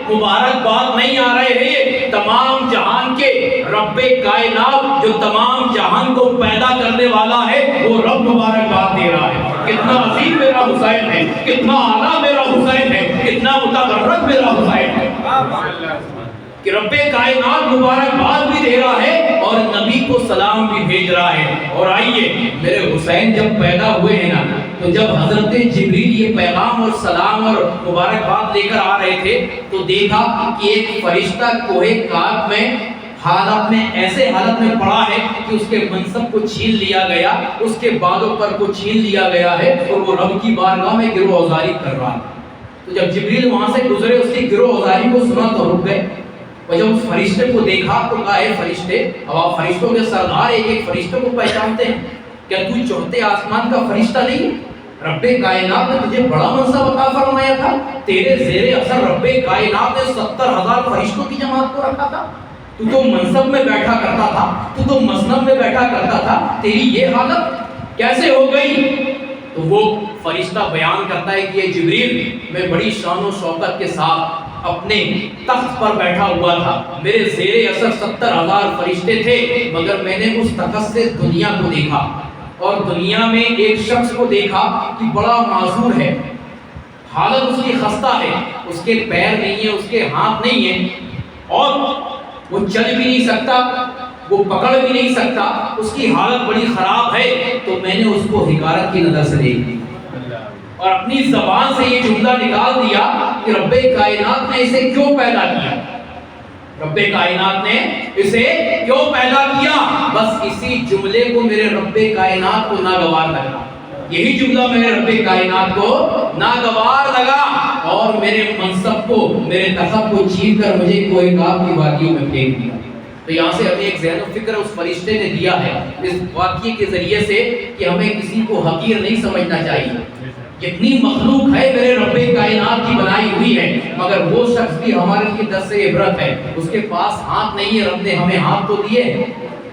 مبارکباد نہیں آ رہے ہیں. تمام جہان کے رب کائنات جو تمام جہان کو پیدا کرنے والا ہے وہ رب مبارکباد دے رہا ہے. کتنا عظیم میرا حسین ہے، کتنا اعلیٰ میرا حسین ہے، کتنا متبرک میرا حسین ہے. کہ رب کائنات مبارکباد بھی دے رہا ہے اور نبی کو سلام بھی بھیج رہا ہے۔ اور آئیے، میرے حسین جب پیدا ہوئے ہیں نا، تو جب حضرت جبریل یہ پیغام اور سلام اور مبارکباد لے کر آ رہے تھے تو دیکھا کہ ایک فرشتہ کوہ کاف میں حالت میں ایسے حالت میں پڑا ہے کہ اس کے منصب کو چھین لیا گیا، اس کے بالوں پر کو چھین لیا گیا ہے اور وہ رب کی بارگاہ میں گرو آزاری کر رہا ہے۔ تو جب جبریل وہاں سے گزرے، اس کی گرو آزاری کو سنا تو رک گئے، اور جب اس فرشتے کو دیکھا تو کہا اے فرشتے، اب آپ فرشتوں کے سردار ایک ایک فرشتے کو پہچانتے ہیں، کیا تو چوتھے آسمان کا فرشتہ نہیں؟ رب کائنات نے تجھے بڑا منصب عطا فرمایا تھا، تیرے زیر اثر رب کائنات نے 70,000 فرشتوں کی جماعت کو رکھا تھا، تو منصب میں بیٹھا کرتا تھا، تو مسند میں بیٹھا کرتا تھا، تیری یہ حالت کیسے ہو گئی؟ تو وہ فرشتہ بیان کرتا ہے کہ یہ جبریل، میں بڑی شان و شوکت کے ساتھ اپنے تخت پر بیٹھا ہوا تھا، میرے زیر اثر 70,000 فرشتے تھے، مگر میں نے اس تخت سے دنیا کو دیکھا، اور دنیا میں ایک شخص کو دیکھا کہ بڑا معذور ہے، حالت اس کی خستہ ہے، اس کے پیر نہیں ہیں، اس کے ہاتھ نہیں ہیں، اور وہ چل بھی نہیں سکتا، وہ پکڑ بھی نہیں سکتا، اس کی حالت بڑی خراب ہے۔ تو میں نے اس کو حقارت کی نظر سے دیکھ لیا اور اپنی زبان سے یہ جملہ نکال دیا کہ رب کائنات نے اسے کیوں پیدا کیا، رب کائنات نے اسے کیوں پیدا کیا؟ بس اسی جملے کو میرے رب کائنات کو ناگوار لگا، یہی جملہ میرے رب کائنات کو ناگوار لگا، اور میرے منصب کو، میرے تخت کو چھین کر مجھے کوہ کاف کی وادیوں میں پھینک دیا۔ تو یہاں سے ہمیں ایک ذہن و فکر اس فرشتے نے دیا ہے اس واقعے کے ذریعے سے کہ ہمیں کسی کو حقیر نہیں سمجھنا چاہیے۔ جتنی مخلوق ہے میرے رب کائنات کی بنائی ہوئی ہے، مگر وہ شخص بھی ہمارے لیے درس عبرت ہے۔ اس کے پاس ہاتھ نہیں ہے، رب نے ہمیں ہاتھ تو دیے ہیں،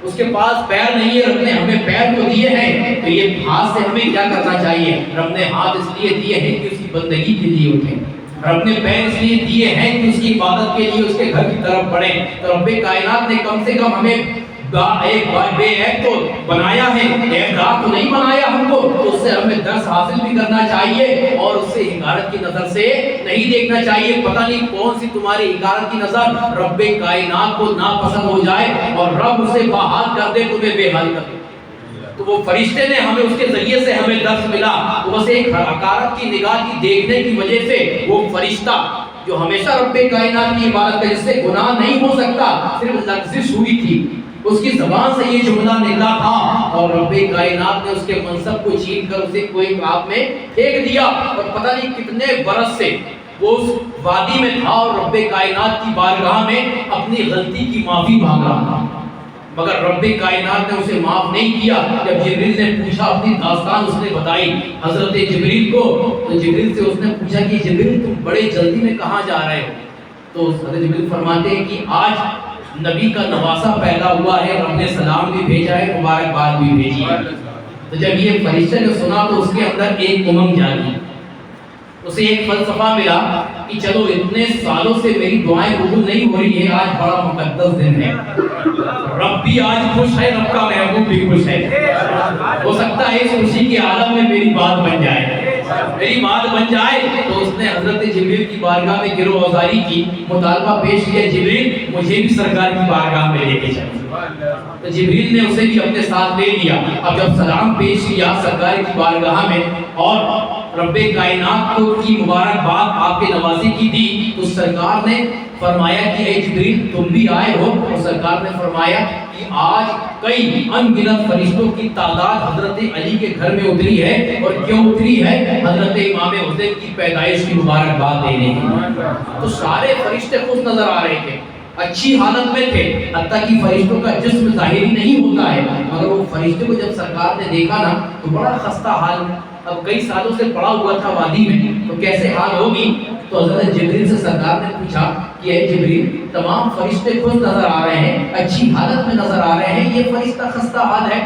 اس کے پاس پیر نہیں ہے، رب نے ہمیں پیر تو دیے ہیں، تو یہ ہاتھ سے ہمیں کیا کرنا چاہیے؟ رب نے ہاتھ اس لیے دیے ہیں کہ اس کی بندگی کے لیے اٹھیں، رب نے پیر اس لیے دیے ہیں کہ اس کی عبادت کے لیے اس کے گھر کی طرف بڑھیں۔ تو رب کائنات نے کم سے کم ہمیں ایک بے عیب تو بنایا ہے، عیب دار تو نہیں بنایا ہم کو، تو اس سے ہمیں درس حاصل بھی کرنا چاہیے اور اس سے حقارت کی نظر سے نہیں دیکھنا چاہیے۔ پتہ نہیں کون سی تمہاری حقارت کی نظر رب کائنات کو ناپسند ہو جائے اور رب اسے بحال کر دے، تمہیں بے حال کر دے۔ تو وہ فرشتے نے ہمیں اس کے ذریعے سے ہمیں درس ملا، تو بس ایک حقارت کی نگاہ کی دیکھنے کی وجہ سے وہ فرشتہ جو ہمیشہ رب کائنات کی عبادت ہے، جس سے گناہ نہیں ہو سکتا، صرف لغزش ہوئی تھی، اس کی زبان سے یہ جملہ نکلا تھا، اور رب کائنات نے اس کے منصب کو چھین کر اسے کوہ کاف میں پھینک دیا، اور پتہ نہیں کتنے برس سے وہ اس وادی میں تھا اور رب کائنات کی بارگاہ میں اپنی غلطی کی معافی مانگ رہا تھا، مگر رب کائنات نے اسے معاف نہیں کیا۔ جب جبریل نے پوچھا، اپنی داستان اس نے بتائی حضرت جبریل کو، تو جبریل سے اس نے پوچھا کہ جبریل تم بڑے جلدی میں کہاں جا رہے ہو؟ تو حضرت جبریل فرماتے ہیں کہ آج نبی کا نواسہ پیدا ہوا ہے، رب نے سلام بھی بھیجا ہے، مبارکباد بھی بھیجی ہے۔ تو جب یہ فرشتے نے سنا تو اس کے اندر ایک امنگ جاگی، اسے ایک فلسفہ ملا کہ چلو اتنے سالوں سے میری دعائیں قبول نہیں ہو رہی ہیں، آج بڑا مقدس دن ہے، رب بھی آج خوش ہے، رب کا محبوب بھی خوش ہے، ہو سکتا ہے اس خوشی کے عالم میں میری بات بن جائے، میری بات بن جائے۔ تو اس نے حضرت جبریل کی بارگاہ میں گرو آزاری کی، مطالبہ پیش کیا، جبریل مجھے بھی سرکار کی بارگاہ میں لے کے چلو۔ تو جبریل نے اسے بھی اپنے ساتھ لے لیا۔ اب جب سلام پیش کیا سرکار کی بارگاہ میں اور رب کائنات کو کی مبارکباد آپ کے نوازی کی دی، تو سرکار نے فرمایا کہ اے جبریل تم بھی آئے ہو، اور سرکار نے فرمایا کہ آج کئی ان گنت فرشتوں کی تعداد حضرت علی کے گھر میں اتری ہے، اور کیوں اتری ہے؟ حضرت امام حسین کی پیدائش کی مبارکباد دینے کی۔ تو سارے فرشتے خوش نظر آ رہے تھے، اچھی حالت میں تھے، حتیٰ کہ فرشتوں کا جسم ظاہری نہیں ہوتا ہے، مگر وہ فرشتے کو جب سرکار نے دیکھا نا تو بڑا خستہ حال، اب کئی سالوں سے پڑا ہوا تھا وادی میں، تو کیسے حال ہوگی؟ تو حضرت جبریل سے سرکار نے پوچھا کہ اے جبریل تمام فرشتے خوش نظر آ رہے ہیں، اچھی حالت میں نظر آ رہے ہیں، یہ فرشتہ خستہ حال ہے؟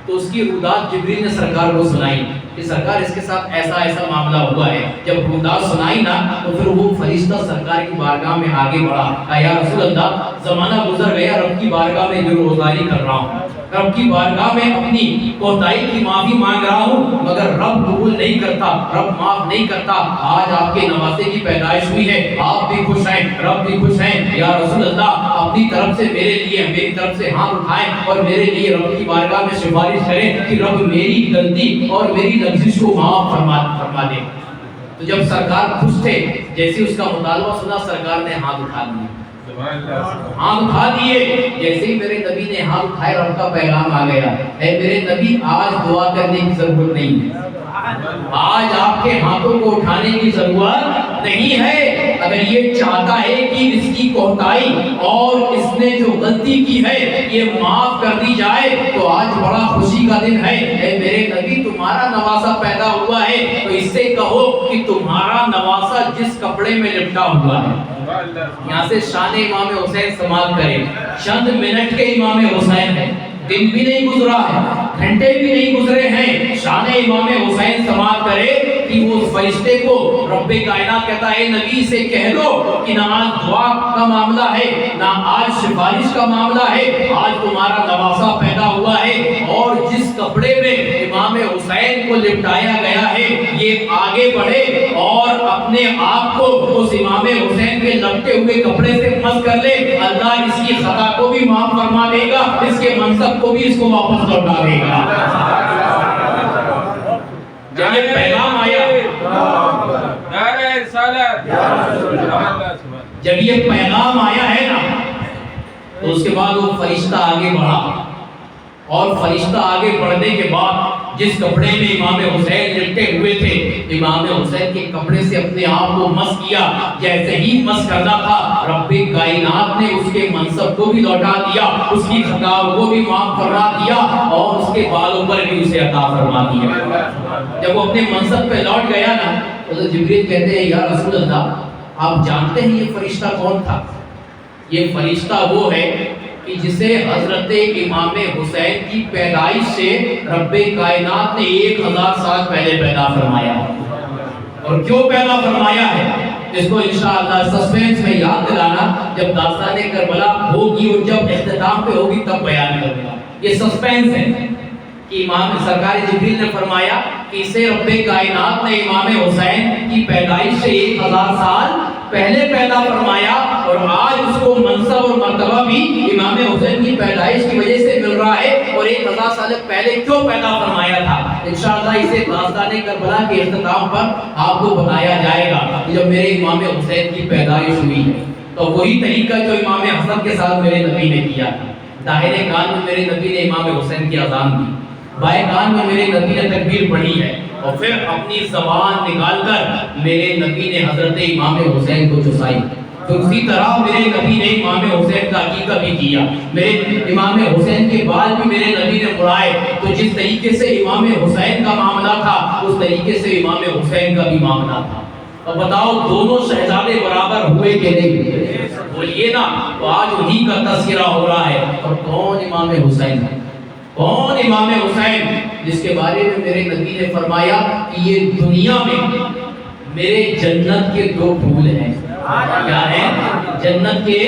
تو اس کی رودات جبریل نے سرکار کو سنائی کہ سرکار اس کے ساتھ ایسا ایسا معاملہ ہوا ہے۔ جب رودات سنائی نا تو پھر وہ فرشتہ سرکار کی بارگاہ میں آگے بڑھا، کہا یا رسول اللہ زمانہ گزر گیا، رب کی بارگاہ میں گرو آزاری کر رہا ہوں، رب کی بارگاہ میں اپنی کوتاہی کی معافی مانگ رہا ہوں مگر رب قبول نہیں کرتا، رب معاف نہیں کرتا۔ آج آپ کے نواسے کی پیدائش ہوئی ہے، آپ بھی خوش ہیں، رب بھی خوش ہیں۔ یا رسول اللہ اپنی طرف سے میرے لیے، میری طرف سے ہاتھ اٹھائیں اور میرے لیے رب کی بارگاہ میں سفارش کریں کہ رب میری غلطی اور میری لغزش کو معاف فرما دے۔ تو جب سرکار خوش تھے، جیسے اس کا مطالبہ سنا سرکار نے ہاتھ اٹھا دیے، ہاتھ اٹھا دیے۔ جیسے ہی میرے نبی نے ہاتھ اٹھائے رب کا پیغام آ گیا، اے میرے نبی آج دعا کرنے کی ضرورت نہیں ہے، آج آپ کے ہاتھوں کو اٹھانے کی ضرورت نہیں ہے۔ اگر یہ چاہتا ہے کہ اس کی کوتاہی اور اس نے جو غلطی کی ہے یہ معاف کر دی جائے تو آج بڑا خوشی کا دن ہے۔ اے میرے نبی تمہارا نواسا پیدا ہوا ہے تو اس سے کہو کہ تمہارا نواسا جس کپڑے میں لپٹا ہوا ہے، یہاں سے شان امام حسین سماعت کرے، چند منٹ کے امام حسین ہے، دن بھی نہیں گزرا ہے، گھنٹے بھی نہیں گزرے ہیں، شان امام حسین سماعت کرے کہ وہ فرشتے کو رب کائنات کہتا ہے نبی سے کہہ دو کہ نہ آج دعا کا معاملہ ہے نہ آج سفارش کا معاملہ ہے، آج تمہارا نواسا پیدا ہوا ہے اور جس کپڑے میں امام حسین کو لپٹایا گیا ہے یہ آگے بڑھے اور اپنے آپ کو اس امام حسین کے لپٹے ہوئے کپڑے سے مس کر لے، اللہ اس کی خطا کو بھی معاف فرما دے گا، اس کے منصب کو بھی اس کو واپس لوٹا دے گا۔ جب یہ پیغام آیا، جب یہ پیغام آیا ہے نا تو اس کے بعد وہ فرشتہ آگے بڑھا اور فرشتہ آگے بڑھنے کے بعد جس کپڑے میں امام حسین لپٹے ہوئے تھے امام حسین کے کپڑے سے اپنے آپ کو مس کیا، جیسے ہی مس کرنا تھا رب کائنات نے اس کے منصب کو بھی لوٹا دیا، اس کی خطا کو بھی معاف فرما دیا اور اس کے بالوں پر بھی اسے عطا فرما دیا۔ جب وہ اپنے منصب پہ لوٹ گیا نا تو جبریل کہتے ہیں یا رسول اللہ آپ جانتے ہیں یہ فرشتہ کون تھا؟ یہ فرشتہ وہ ہے کہ جسے حضرت امام حسین کی پیدائش سے رب کائنات نے 1000 سال پہلے پیدا فرمایا، اور کیوں پیدا فرمایا ہے اس کو انشاءاللہ سسپینس میں یاد دلانا جب داستان کربلا ہوگی اور جب اختتام پہ ہوگی تب بیان کروں گا۔ یہ سسپینس ہے کہ امام سرکار جبریل نے فرمایا کہ اسے رب کائنات نے امام حسین کی پیدائش سے 1000 سال پہلے پیدا فرمایا اور آج اس کو منصب اور مرتبہ بھی امام حسین کی پیدائش کی وجہ سے مل رہا ہے، اور 1000 سال پہلے کیوں پیدا فرمایا تھا انشاءاللہ اسے داستان کربلا کے اختتام پر آپ کو بتایا جائے گا۔ جب میرے امام حسین کی پیدائش ہوئی ہے تو وہی طریقہ جو امام حسن کے ساتھ میرے نبی نے کیا، داہنے کان میں میرے نبی نے امام حسین کی اذان دی، بائیں کان میں میرے نبی نے تکبیر پڑھی ہے، اور پھر اپنی زبان نکال کر میرے نبی نے حضرت امام حسین کو چسائی۔ تو اسی طرح میرے نبی نے امام حسین کا عقیقہ بھی کیا، میرے امام حسین کے بال بھی میرے نبی نے مڑائے۔ تو جس طریقے سے امام حسین کا معاملہ تھا اس طریقے سے امام حسین کا بھی معاملہ تھا۔ اب بتاؤ دونوں شہزادے برابر ہوئے کہ نہیں؟ بولیے نا، تو آج انہی کا تذکرہ ہو رہا ہے۔ اور کون امام حسین ہے؟ کون امام حسین جس کے بارے میں میرے نبی نے فرمایا کہ یہ دنیا میں میرے جنت کے 2 پھول ہیں۔ کیا ہے؟ جنت کے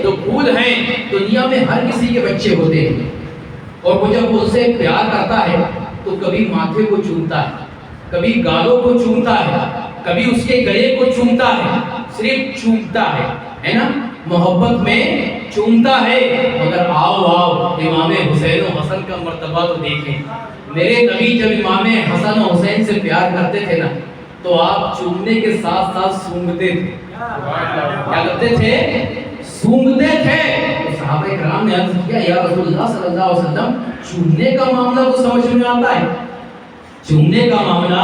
2 پھول ہیں۔ دنیا میں ہر کسی کے بچے ہوتے ہیں اور وہ جب ان سے پیار کرتا ہے تو کبھی ماتھے کو چومتا ہے، کبھی گالوں کو چومتا ہے، کبھی اس کے گلے کو چومتا ہے، صرف چومتا ہے نا، محبت میں چومتا ہے۔ مگر آؤ امام حسین و حسن کا مرتبہ تو دیکھیں۔ میرے نبی جب امام حسن و حسین سے پیار کرتے تھے نا تو آپ چومنے کے ساتھ ساتھ سونگتے تھے۔ کیا کرتے تھے؟ سونگتے تھے۔ تو صحابہ کرام نے عرض کیا یا رسول اللہ صلی اللہ علیہ وسلم چومنے کا معاملہ تو سمجھ میں آتا ہے، چومنے کا معاملہ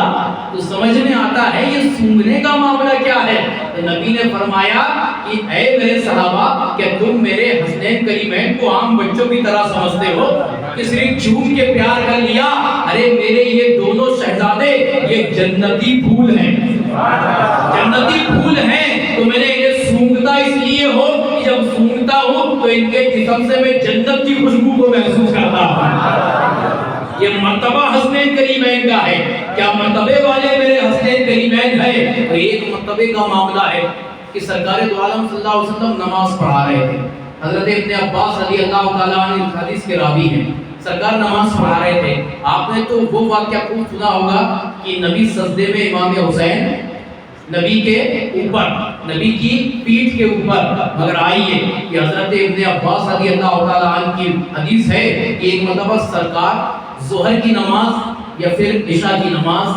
تو سمجھ میں آتا ہے، یہ سونگنے کا معاملہ کیا ہے؟ تو نبی نے فرمایا کہ اے میرے صحابہ کہ تم میرے حسنین کریمین کو عام بچوں کی طرح سمجھتے ہو کہ صرف چوم کے پیار کر لیا؟ ارے میرے یہ دونوں شہزادے یہ جنتی پھول ہیں، جنتی پھول ہیں، تو میں نے انہیں سونگتا اس لیے ہو کہ جب سونگتا ہوں تو ان کے جسم سے میں جنت کی خوشبو کو محسوس کرتا ہوں۔ یہ مرتبہ حسنین کریمین کا ہے۔ کیا مرتبے والے میرے حسنین کریمین ہیں؟ اور ایک مرتبے کا معاملہ ہے کہ سرکار دو عالم صلی اللہ علیہ وسلم نماز پڑھا رہے تھے۔ حضرت ابن عباس رضی اللہ تعالیٰ عنہ حدیث کے راوی ہیں، سرکار نماز پڑھا رہے تھے. آپ نے تو وہ واقعہ خوب سنا ہوگا کہ نبی سجدے میں امام حسین نبی کے اوپر، نبی کی پیٹھ کے اوپر. مگر آئیے کہ حضرت ابن عباس رضی اللہ تعالیٰ عنہ کی حدیث ہے کہ ایک مرتبہ سرکار ظہر کی نماز یا پھر عشاء کی نماز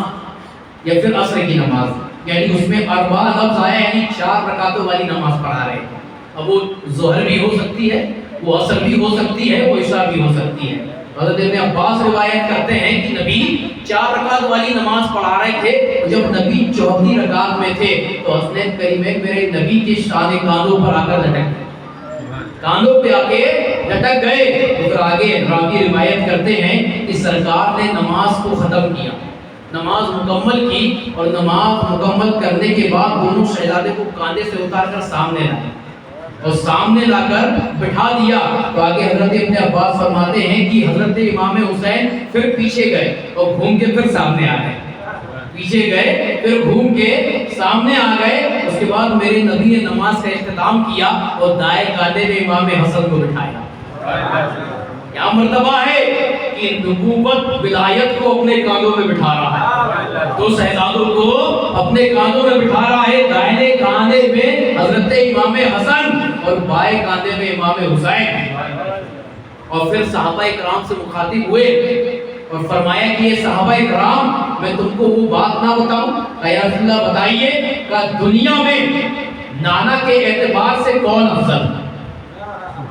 یا پھر عصر کی نماز، یعنی اس میں 4 لفظ آیا، یعنی 4 رکعتوں والی نماز پڑھا رہے ہیں. اب وہ ظہر بھی ہو سکتی ہے، وہ عصر بھی ہو سکتی ہے، وہ عشاء بھی ہو سکتی ہے. حضرت ابن عباس روایت کرتے ہیں کہ نبی 4 رکعت والی نماز پڑھا رہے تھے. جب نبی 4تھی رکعت میں تھے تو حسنین کریمین میرے نبی کے شان کاندھوں پر آ کر لٹک گئے، کاندھوں پہ آ کے لٹک گئے. پھر آگے راوی روایت کرتے ہیں کہ سرکار نے نماز کو ختم کیا، نماز مکمل کی، اور نماز مکمل کرنے کے بعد دونوں شہزادے کو کاندھے سے اتار کر سامنے لائے اور سامنے لا کر بٹھا دیا. تو آگے حضرت ابن عباس فرماتے ہیں کہ حضرت امام حسین پھر پیچھے گئے اور گھوم کے پھر سامنے آ گئے، پیچھے گئے پھر گھوم کے سامنے آ گئے. اس کے بعد میرے نبی نے نماز کا اختتام کیا اور دائیں کاندھے میں امام حسن کو بٹھایا. کیا مرتبہ ہے کہ نبوت ولایت کو اپنے کاندھوں میں بٹھا رہا ہے، دو شہزادوں کو اپنے کاندھوں میں بٹھا رہا ہے. دائیں کاندھے میں حضرت امام حسن اور بائیں کاندھے میں امام حسین. اور پھر صحابہ کرام سے مخاطب ہوئے اور فرمایا کہ یہ صحابہ کرام، میں تم کو وہ بات نہ بتاؤں؟ یا رسول اللہ بتائیے کہ دنیا میں نانا کے اعتبار سے کون افضل؟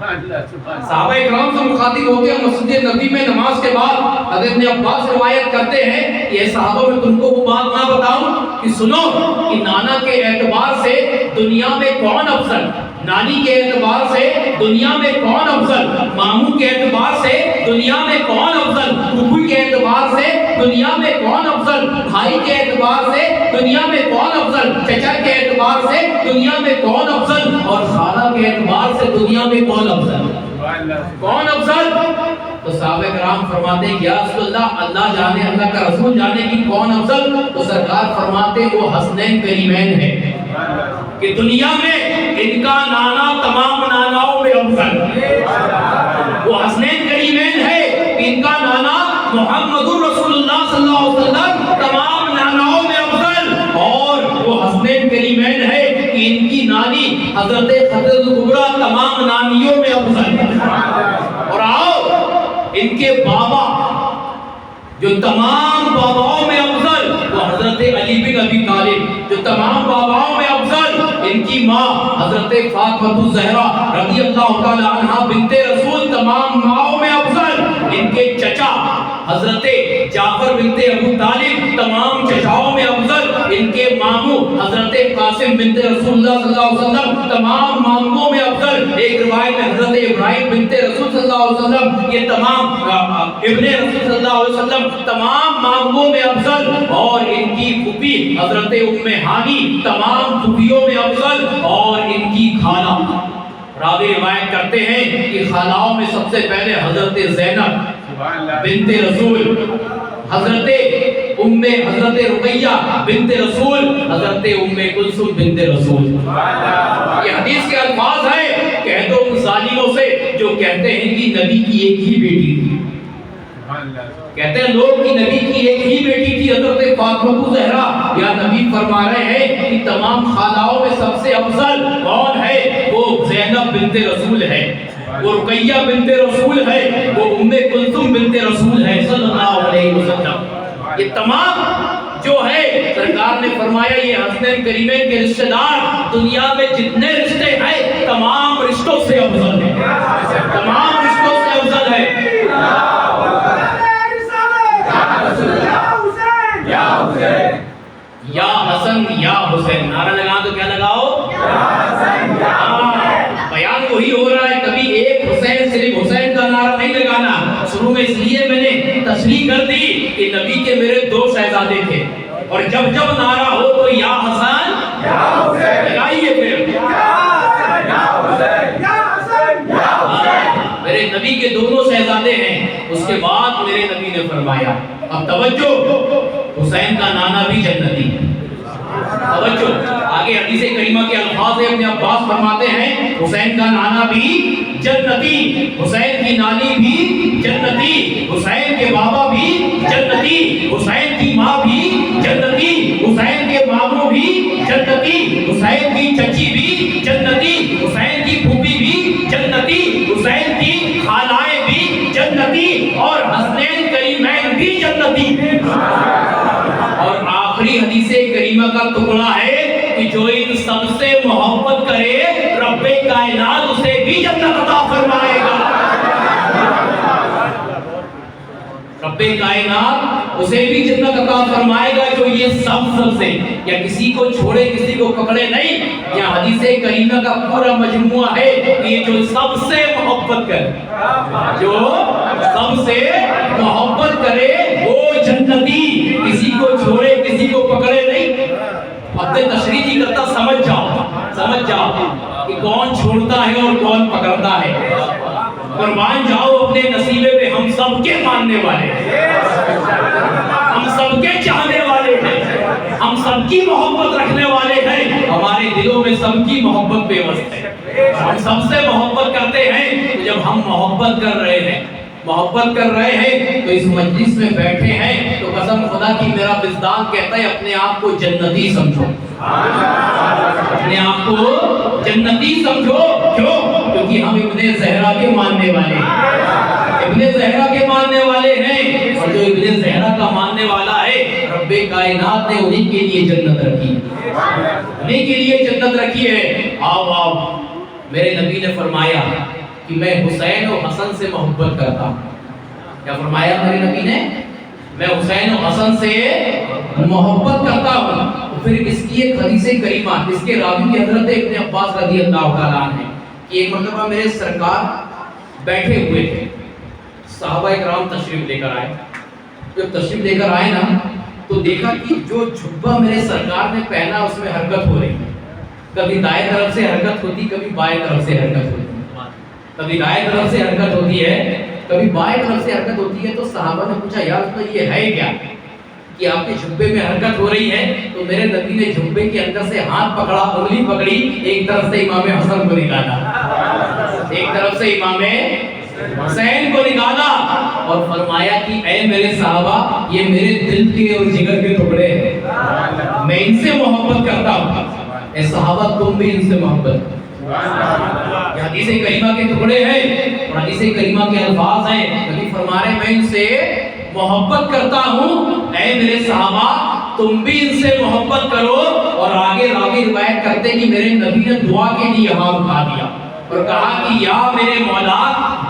صحابہ کرام سے مخاطب ہوتے ہیں مسجد نبی میں نماز کے بعد. حضرت ابن عباس روایت کرتے ہیں کہ اے صحابہ، میں تم کو وہ بات نہ بتاؤں کہ سنو کہ نانا کے اعتبار سے دنیا میں کون افضل، نانی کے اعتبار سے دنیا میں کون افضل، ماموں کے اعتبار سے دنیا میں کون افضل، پھوپھی کے اعتبار سے دنیا میں کون افضل، بھائی کے اعتبار سے دنیا میں کون افضل، چچا کے اعتبار سے دنیا میں کون افضل، اور خالہ کے اعتبار سے دنیا میں کون افضل، کون افضل؟ تو صحابہ کرام فرماتے ہیں یا رسول اللہ، اللہ جانے، اللہ کا رسول جانے کی کون افضل. تو سرکار فرماتے وہ حسنین کریمین ہے کہ دنیا میں ان کا نانا تمام ناناؤں میں افضل. وہ حسنین کریمین ہے کہ ان کا نانا محمد رسول اللہ صلی اللہ علیہ وسلم تمام ناناؤں میں افضل. اور وہ حسنین کریمین ہے کہ ان کی نانی حضرت خدیجہ کبریٰ تمام نانیوں میں افضل. اور آؤ ان کے بابا جو تمام باباؤں میں افضل، وہ حضرت علی بن ابی طالب جو تمام باباؤں میں افضل. ان کی ماں حضرت فاطمہ الزہرا رضی اللہ تعالی عنہا بنت رسول تمام ماؤں میں افضل. ان کے چچا حضرت جعفر بنت ابو طالب تمام چچاؤں میں افضل. ان کے ماموں حضرت قاسم بنت رسول اللہ صلی اللہ علیہ وسلم تمام ماموں میں افضل. ایک روایت میں حضرت ابراہیم بنت رسول صلی اللہ علیہ وسلم یہ تمام ابن رسول صلی اللہ علیہ وسلم تمام ماموں میں افضل. اور ان کی پھوپھی حضرت ام ہانی تمام پھوپھیوں میں افضل. اور ان کی خالہ، راوی روایت کرتے ہیں کہ خالہوں میں سب سے پہلے حضرت زینب بنت رسول، حضرت رقیہ بنت رسول، حضرت کلثوم بنت رسول. یہ حدیث کے الفاظ ہیں. کہہ دو ان ظالموں سے جو کہتے ہیں کہ نبی کی ایک ہی بیٹی تھی. کہتے ہیں لوگ کہ نبی کی ایک ہی بیٹی تھی حضرت فاطمہ الزہرا. یا نبی فرما رہے ہیں کہ تمام خالہوں میں سب سے افضل کون ہے؟ وہ زینب بنت رسول ہے، وہ رقیہ بنت رسول ہے، وہ ام کلثوم بنت رسول ہے صلی اللہ علیہ وسلم. یہ تمام جو ہے سرکار نے فرمایا یہ حسنین کریمین کے رشتہ دار دنیا میں جتنے رشتے ہیں تمام رشتوں سے افضل ہیں، تمام رشتوں سے افضل ہے. یا حسن یا حسین، نعرہ لگا تو کیا لگاؤ؟ بیان وہی ہو رہا ہے. کبھی ایک حسین صرف حسین کا نعرہ نہیں لگانا. شروع میں اس لیے میں نے تشریح کر دی کہ نبی کے میرے 2 شہزادے تھے، اور جب جب نعرہ ہو تو یا حسن یا حسین لگائیے. پھر میرے نبی کے دونوں شہزادے ہیں. اس کے بعد میرے نبی نے فرمایا اب توجہ، حسین کا نانا بھی جنتی ہے. توجہ، آگے حدیث کریمہ کے الفاظ ہیں، ابن عباس فرماتے ہیں حسین کا نانا بھی جنتی، حسین کی نانی بھی جنتی، حسین کے بابا بھی جنتی، حسین کی ماں بھی جنتی، حسین کے ماموں بھی جنتی، حسین کی چچی بھی جنتی، حسین کی پھوپھی بھی جنتی، حسین کی خالائیں بھی جنتی، اور حسنین کریمین بھی جنتی۔ اور آخری حدیث کریمہ کا ٹکڑا ہے کہ جو ان سب سے محبت کرے رب کائنات اسے بھی جنت عطا فرمائے گا۔ رب کائنات اسے بھی جنت عطا فرمائے گا جو یہ سب سے، یا کسی کو چھوڑے کسی کو پکڑے نہیں، یہ حدیث کریمہ کا پورا مجموعہ ہے کہ یہ جو سب سے محبت کرے، جو سب سے محبت کرے وہ جنتی، کسی کو چھوڑے کسی کو پکڑے نہیں۔ اپنے تشریح نہیں کرتا، سمجھ جاؤ کہ کون چھوڑتا ہے اور کون پکڑتا ہے۔ قربان جاؤ اپنے نصیبے پہ، ہم سب کے ماننے والے ہیں، ہم سب کے چاہنے والے ہیں، ہم سب کی محبت رکھنے والے ہیں، ہمارے دلوں میں سب کی محبت بے وقت ہے، ہم سب سے محبت کرتے ہیں۔ تو جب ہم محبت کر رہے ہیں تو اس مجلس میں بیٹھے ہیں تو قسم خدا کی میرا وجدان کہتا ہے اپنے آپ کو جنتی سمجھو، اپنے آپ کو جنتی سمجھو۔ کیوں؟ کیونکہ ہم ابن زہرا کے ماننے والے ہیں، ابن زہرا کے ماننے والے ہیں، اور جو ابن زہرا کا ماننے والا ہے رب کائنات نے انہیں کے لیے جنت رکھی ہے، انہیں کے لیے جنت رکھی ہے۔ آؤ میرے نبی نے فرمایا کہ میں حسین و حسن سے محبت کرتا ہوں۔ کیا فرمایا میرے نبی نے؟ میں حسین و حسن سے محبت کرتا ہوں۔ پھر اس کی ایک حدیث کریمہ، اس کے راوی حضرت ابن عباس رضی اللہ تعالیٰ عنہ ہے کہ ایک مرتبہ میرے سرکار بیٹھے ہوئے تھے، صحابہ کرام تشریف لے کر آئے۔ جب تشریف لے کر آئے نا تو دیکھا کہ جو جھبا میرے سرکار نے پہنا اس میں حرکت ہو رہی ہے، کبھی دائیں طرف سے حرکت ہوتی، کبھی بائیں طرف سے حرکت ہوتی، کبھی دائیں طرف سے حرکت ہوتی ہے، کبھی بائیں طرف سے حرکت ہوتی ہے۔ تو صحابہ نے پوچھا یا رسول اللہ یہ ہے کیا کہ آپ کے جھبے میں حرکت ہو رہی ہے؟ تو میرے نبی نے جھبے کے اندر سے ہاتھ پکڑا، انگلی پکڑی، ایک طرف سے امام حسن کو نکالا، ایک طرف سے امام حسین کو نکالا، اور فرمایا کہ اے میرے صحابہ یہ میرے دل کے اور جگر کے ٹکڑے ہیں، میں ان سے محبت کرتا ہوں، اے صحابہ تم بھی ان سے محبت کرو۔ یہ حدیث کریمہ کے ٹکڑے ہیں اور حدیث کریمہ کے الفاظ ہیں۔ نبی فرما رہے ہیں میں ان سے محبت کرتا ہوں، اے میرے صحابہ تم بھی ان سے محبت کرو۔ اور آگے راوی روایت کرتے کہ میرے نبی نے دعا کے لیے ہاتھ اٹھا دیا اور کہا کہ یا میرے مولا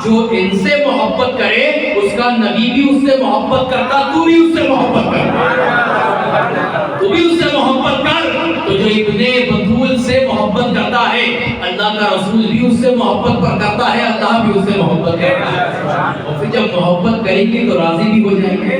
جو ان سے محبت کرے اس کا نبی بھی اس سے محبت کرتا، تو بھی اس سے محبت کر، تو بھی اس سے محبت کر۔ تو جو ابن بطول سے محبت کرتا ہے اللہ کا رسول بھی اس سے محبت پر کرتا ہے، اللہ بھی اس سے محبت کرتا ہے۔ اور پھر جب محبت کریں گے تو راضی بھی ہو جائیں گے،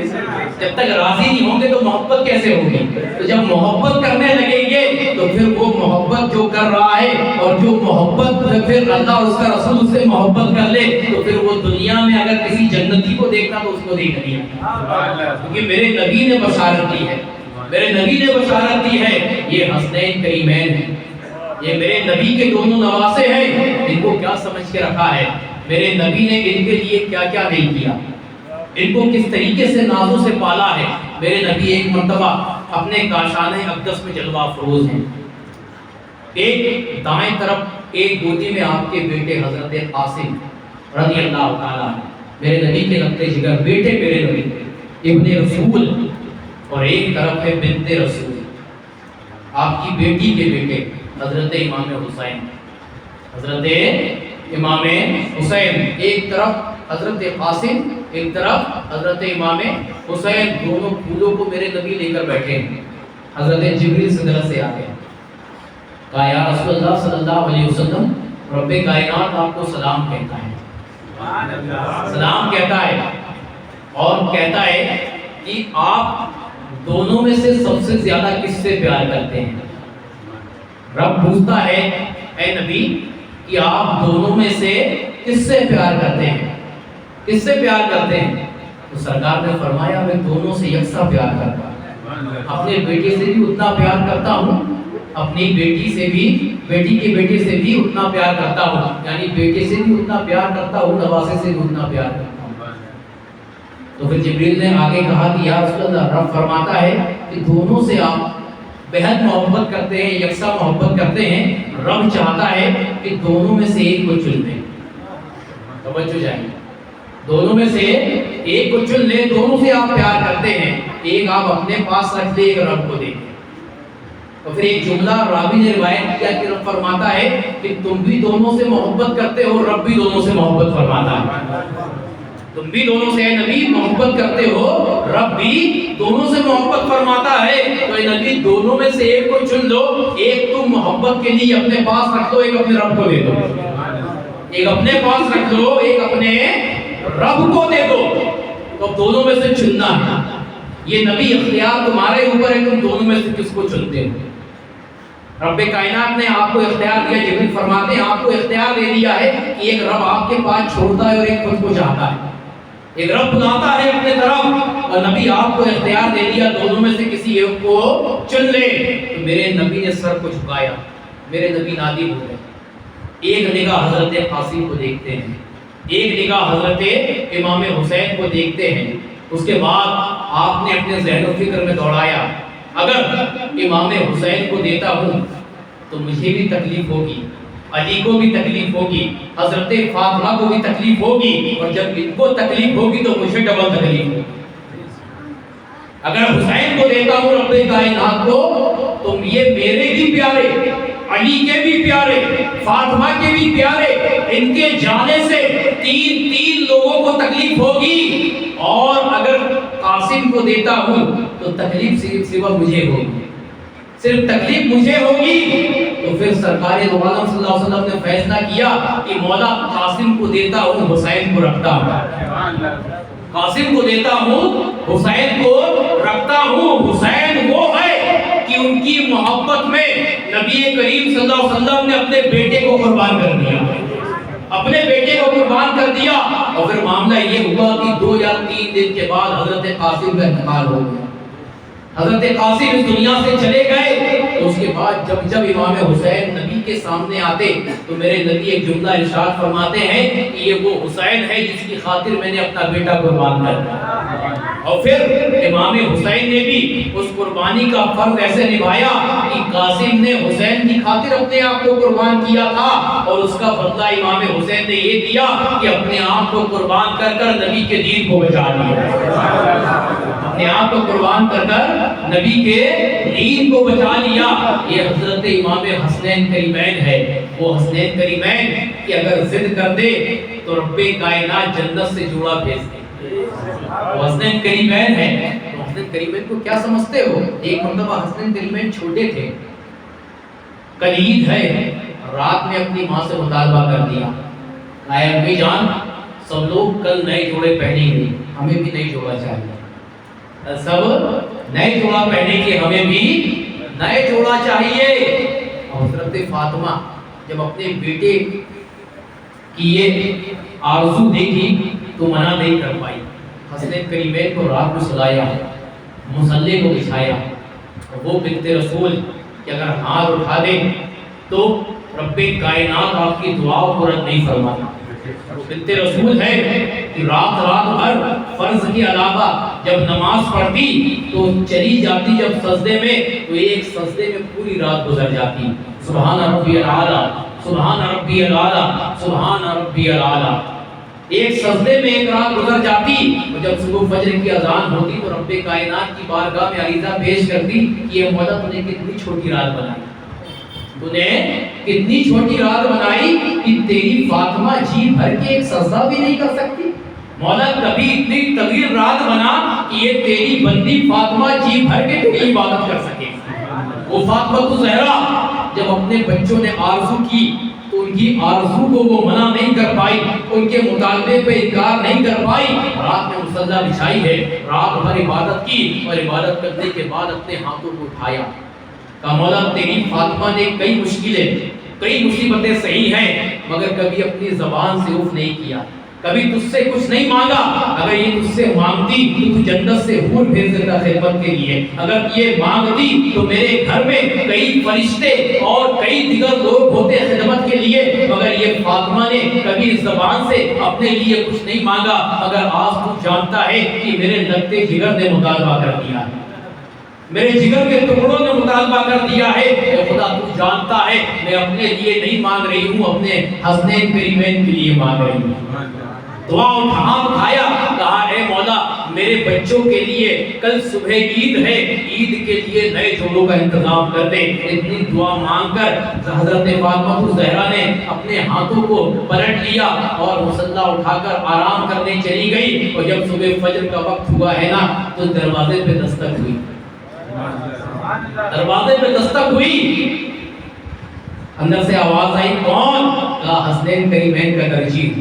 جب تک راضی نہیں ہوں گے تو محبت کیسے ہوگی؟ تو جب محبت کرنے لگیں گے تو پھر وہ محبت جو کر رہا ہے اور جو محبت پھر اللہ اور اس کا رسول اس سے محبت کر لے تو پھر وہ دنیا میں اگر کسی جنتی کو دیکھنا تو اس کو دیکھ لیا، کیونکہ میرے نبی نے بشارت دی ہے، میرے نبی نے بشارت دی ہے یہ حسنین کریمین ہیں، یہ میرے نبی کے دونوں نواسے ہیں، ان کو کیا سمجھ کے رکھا ہے، میرے نبی نے ان کے لیے کیا کیا نہیں کیا، ان کو کس طریقے سے نازوں سے پالا ہے۔ میرے نبی ایک مرتبہ اپنے کاشان اقدس میں جلوہ افروز ہیں، ایک دائیں طرف ایک گودی میں آپ کے بیٹے حضرت قاسم رضی اللہ تعالیٰ میرے نبی کے لگتے جگر بیٹے میرے نبی ابن رسول، اور ایک طرف ہے بنت رسول آپ کی بیٹی کے بیٹے حضرت امام حسین، حضرت امام حسین، ایک طرف حضرت قاسم ایک طرف حضرت امام حسین، دونوں پھولوں کو میرے نبی لے کر بیٹھے ہیں۔ حضرت جبریل صدر سے آگے کہا یا رسول اللہ صلی اللہ علیہ وسلم رب کائنات آپ کو سلام کہتا ہے، سلام کہتا ہے، اور کہتا ہے کہ آپ دونوں میں سے سب سے زیادہ کس سے پیار کرتے ہیں؟ رب پوچھتا ہے اے نبی کہ آپ دونوں میں سے کس سے پیار کرتے ہیں، کس سے پیار کرتے ہیں؟ تو سرکار نے فرمایا میں دونوں سے یکساں پیار کرتا ہوں، اپنے بیٹے سے بھی اتنا پیار کرتا ہوں، اپنی بیٹی سے بھی، بیٹی کے بیٹے سے بھی اتنا پیار کرتا ہوں، یعنی بیٹے سے بھی اتنا پیار کرتا ہوں، نواسے سے بھی اتنا پیار کرتا ہوں۔ تو پھر جبریل نے آگے کہا کہ یا رسول اللہ، رب فرماتا ہے کہ دونوں سے آپ بہت محبت کرتے ہیں، یکساں محبت کرتے ہیں، رب چاہتا ہے کہ دونوں میں سے ایک کو چن لیں۔ توجہ جائیں، دونوں میں سے ایک کو چن لیں، دونوں سے آپ پیار کرتے ہیں، ایک آپ اپنے پاس رکھ لیں، ایک رب کو دیں۔ تو پھر ایک جملہ راوی نے روایت کیا کہ رب فرماتا ہے کہ تم بھی دونوں سے محبت کرتے ہو، رب بھی دونوں سے محبت فرماتا ہے۔ تم بھی دونوں سے اے نبی محبت کرتے ہو، رب بھی دونوں سے محبت فرماتا ہے، تو اے نبی دونوں میں سے ایک کو چن لو، ایک تم محبت کے لیے اپنے پاس رکھ لو، ایک اپنے رب کو دے دو، ایک اپنے پاس رکھ لو، ایک اپنے رب کو دے دو۔ تو دونوں میں سے چننا ہے، یہ نبی اختیار تمہارے اوپر ہے، تم دونوں میں سے کس کو چنتے ہو۔ رب کائنات نے آپ کو اختیار دیا، جبریل فرماتے ہیں آپ کو اختیار دے دیا ہے کہ ایک رب آپ کے پاس چھوڑتا ہے اور ایک خود کو چاہتا ہے، ایک رب بلاتا ہے اپنے طرف، اور نبی آپ کو اختیار دے دیا دونوں میں سے کسی ایک کو چن لے۔ تو میرے نبی نے سر کو جھکایا، میرے نبی نادی ہوئے، ایک نگاہ حضرت قاسم کو دیکھتے ہیں، ایک نگاہ حضرت امام حسین کو دیکھتے ہیں، اس کے بعد آپ نے اپنے ذہن و فکر میں دوڑایا، اگر امام حسین کو دیتا ہوں تو مجھے بھی تکلیف ہوگی، علی کو بھی تکلیف ہوگی، حضرت فاطمہ کو بھی تکلیف ہوگی، اور جب ان کو تکلیف ہوگی تو مجھے ڈبل تکلیف ہوگی۔ اگر حسین کو دیتا ہوں رب کائنات کو تو یہ میرے بھی پیارے، علی کے بھی پیارے، فاطمہ کے بھی پیارے، ان کے جانے سے تین لوگوں کو تکلیف ہوگی، اور اگر قاسم کو دیتا ہوں تو تکلیف صرف مجھے ہوگی، صرف تکلیف مجھے ہوگی۔ تو پھر سرکار دو عالم صلی اللہ علیہ وسلم نے فیصلہ کیا کہ مولا قاسم کو دیتا ہوں، حسین کو رکھتا ہوں، قاسم کو دیتا ہوں، حسین کو رکھتا ہوں۔ حسین وہ ہے کہ ان کی محبت میں نبی کریم صلی اللہ علیہ وسلم نے اپنے بیٹے کو قربان کر دیا، اپنے بیٹے کو قربان کر دیا، اور پھر معاملہ یہ ہوا کہ 2 یا 3 دن کے بعد حضرت قاسم کا انتقال ہو گیا۔ حضرت قاسم اس دنیا سے چلے گئے، تو اس کے بعد جب امام حسین نبی کے سامنے آتے تو میرے نبی ایک جملہ ارشاد فرماتے ہیں کہ یہ وہ حسین ہے جس کی خاطر میں نے اپنا بیٹا قربان کر دیا۔ اور پھر امام حسین نے بھی اس قربانی کا فرض ایسے نبھایا کہ قاسم نے حسین کی خاطر اپنے آپ کو قربان کیا تھا، اور اس کا بدلہ امام حسین نے یہ دیا کہ اپنے آپ کو قربان کر کر نبی کے دین کو بچا لیا، اپنے آپ کو قربان کر کر نبی کے دین کو بچا لیا۔ یہ حضرت امام حسنین کریمین ہے، وہ حسنین کریمین کہ اگر ضد کر دے تو رب کائنات جنت سے جوڑا بھیج دے، وہ حسنین کریمین ہے۔ تو حسنین کریمین کو کیا سمجھتے ہو؟ ایک مرتبہ حسنین کریمین چھوٹے تھے، کل عید ہے، رات میں اپنی ماں سے مطالبہ کر دیا، اے امی جان سب لوگ کل نئے جوڑے پہنیں گے، ہمیں بھی نئے جوڑا چاہیے، سب نئے جوڑا پہنے کے ہمیں بھی نئے جوڑا چاہیے۔ اور حضرت فاطمہ جب اپنے بیٹے کی یہ آرزو دیکھی تو منع نہیں کر پائی، حسنین کریمین کو رات میں سلایا، مصلے کو بچھایا، اور وہ بنت رسول کہ اگر ہاتھ اٹھا دے تو رب کائنات آپ کی دعاؤں کو رد نہیں فرماتا۔ وہ بنت رسول ہے کہ رات بھر فرض کے علاوہ جب نماز پڑھتی تو چلی جاتی جب سجدے میں تو ایک سجدے میں پوری رات گزر جاتی، سبحان ربی الاعلیٰ، سبحان ربی الاعلیٰ، سبحان ربی الاعلیٰ، ایک سجدے میں ایک رات گزر جاتی۔ اور جب صبح فجر کی اذان ہوتی تو رب کائنات کی بارگاہ میں عریضہ پیش کرتی کہ یہ مولا تو نے کتنی چھوٹی رات بنائی، تو نے کتنی چھوٹی رات بنائی کہ تیری فاطمہ جی بھر کے ایک سجدہ بھی نہیں کر سکتی، مولا کبھی اتنی طویل رات بنا کہ یہ تیری بندی فاطمہ جی بھر کے تیری عبادت کر سکے۔ وہ فاطمہ زہرا جب اپنے بچوں نے آرزو کی تو ان کی آرزو کو وہ منع نہیں کر پائی، ان کے مطالبے پہ انکار نہیں کر پائی، رات میں مصلی بچھائی ہے، رات بھر عبادت کی، اور عبادت کرنے کے بعد اپنے ہاتھوں کو اٹھایا، کہا مولا تیری فاطمہ نے کئی مشکلیں، کئی مصیبتیں صحیح ہیں، مگر کبھی اپنی زبان سے اف نہیں کیا، کبھی تجھ سے کچھ نہیں مانگا، اگر یہ تجھ سے مانگتی تو تو جنت سے حور بھیج دیتا خدمت کے لیے، اگر یہ مانگتی تو میرے گھر میں کئی فرشتے اور کئی دیگر لوگ ہوتے خدمت کے لیے، مگر یہ فاطمہ نے کبھی اس زبان سے اپنے لیے کچھ نہیں مانگا۔ اگر آج تو جانتا ہے کہ میرے لگتے جگر نے مطالبہ کر دیا ہے، میرے جگر کے ٹکڑوں نے مطالبہ کر دیا ہے، کہ خدا تو جانتا ہے میں اپنے لیے نہیں مانگ رہی ہوں، اپنے حسنین کریمین کے لیے مانگ رہی ہوں۔ دعا اٹھایا، کہا اے مولا میرے بچوں کے لیے کل صبح عید ہے، عید کے لیے نئے جوڑوں کا انتظام کر دے۔ اتنی دعا مانگ کر حضرت فاطمہ الزہرا نے اپنے ہاتھوں کو پلٹ لیا اور مصلا اٹھا کر آرام کرنے چلی گئی، اور جب صبح فجر کا وقت ہوا ہے نا تو دروازے پہ دستک ہوئی، دروازے پہ دستک ہوئی، اندر سے آواز آئی کون؟ کہا حسنین کریمین کا درجی،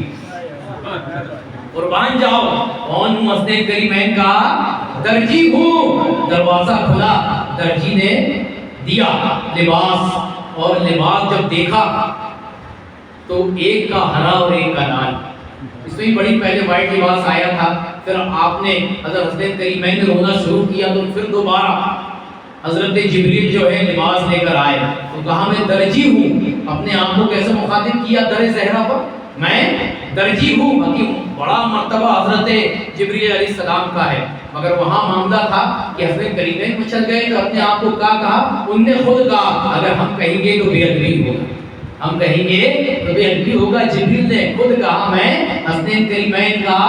قربان جاؤ کون ہوں؟ حسنین کریمین کا درجی ہوں۔ دروازہ کھلا، درجی نے دیا لباس، اور لباس جب دیکھا تو ایک کا ہرا اور ایک کا لال، اس میں بڑی پہلے وائٹ لباس آیا تھا، پھر آپ نے حضرت حسنین کریمین نے رونا شروع کیا تو پھر دوبارہ حضرت جبریل جو ہے لباس لے کر آئے، تو کہا میں درجی ہوں، اپنے آپ کو کیسے مخاطب کیا در زہرا پر، میں درجی ہوں۔ حکیم بڑا مرتبہ حضرت جبریل علیہ السلام کا ہے، مگر وہاں معاملہ تھا کہ حسنین کریمین میں چل گئے تو اپنے آپ کو کہا، ان نے خود کہا اگر ہم کہیں گے تو بے ادبی ہوگا، ہم کہیں گے تو بے ادبی ہوگا، جبریل نے خود کہا میں حسنین کریمین کا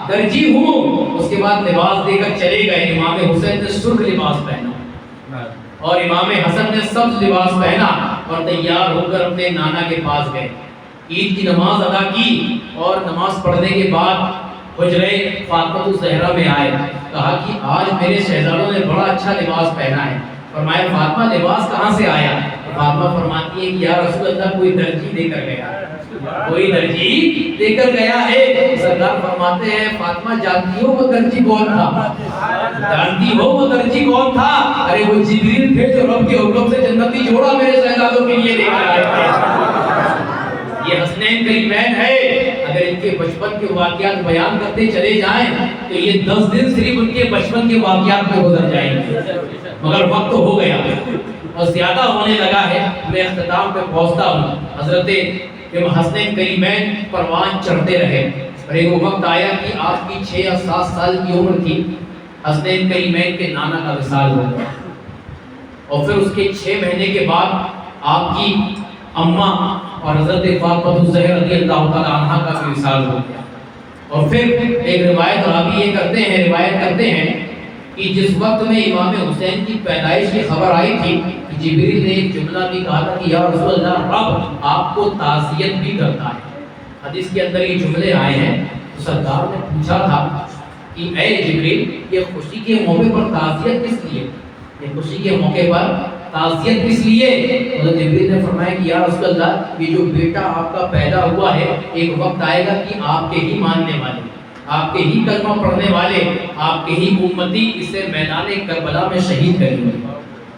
درجی ہوں۔ اس کے بعد لباس دے کر چلے گئے، امام حسین نے سرخ لباس پہنا اور امام حسن نے سبز لباس پہنا اور تیار ہو کر اپنے نانا کے پاس گئے، عید کی نماز ادا کی، اور نماز پڑھنے کے بعد حجرے فاطمہ الزہرا میں آئے، کہا کہ آج میرے شہزادوں نے بڑا اچھا لباس پہنا ہے، فرمایا فاطمہ لباس کہاں سے آیا؟ فاطمہ فرماتی ہے کہ یا رسول اللہ کوئی درجی دے کر گیا، کوئی درجی دے کر گیا ہے۔ سرکار فرماتے ہیں فاطمہ جانتی ہو وہ درجی کون تھا؟ جانتی ہو وہ درجی کون تھا؟ ارے وہ جبریل تھے جو رب کے حکم سے جنتی جوڑا میرے شہزادوں کے لیے لے کر آئے تھے۔ یہ حسنین کریمین ہے، اگر ان کے بچپن کے واقعات بیان کرتے چلے جائیں تو یہ 10 دن صرف ان کے بچپن کے واقعات میں گزر جائیں گے، مگر وقت ہو گیا اور زیادہ ہونے لگا ہے، میں اختتام پہ پہنچتا ہوں۔ حضرت حسنین کریمین پروان چڑھتے رہے، اور ایک وقت آیا کہ آپ کی 6 یا 7 سال کی عمر تھی، حسنین کریمین کے نانا کا وصال ہو گیا، اور پھر اس کے 6 مہینے کے بعد آپ کی اماں اور حضرت فاطمہ الزہرا رضی اللہ تعالی عنہا کا بھی وصال ہو گیا۔ اور پھر ایک روایت راوی یہ روایت کرتے ہیں کہ جس وقت میں امام حسین کی پیدائش کی خبر آئی تھی، جبریل نے ایک جملہ بھی کہا تھا کہ یا رسول اللہ رب آپ کو تعزیت بھی کرتا ہے۔ حدیث کے اندر یہ جملے آئے ہیں، تو سرکار نے پوچھا تھا کہ اے جبریل یہ خوشی کے موقع پر تعزیت کس لیے، یہ خوشی کے موقع پر تعزیت کس لیے؟ حضرت جبریل نے فرمایا کہ یا رسول اللہ یہ جو بیٹا آپ کا پیدا ہوا ہے ایک وقت آئے گا کہ آپ کے ہی ماننے والے، آپ کے ہی کلمہ پڑھنے والے، آپ کے ہی امتی اسے میدان کربلا میں شہید کریں گے،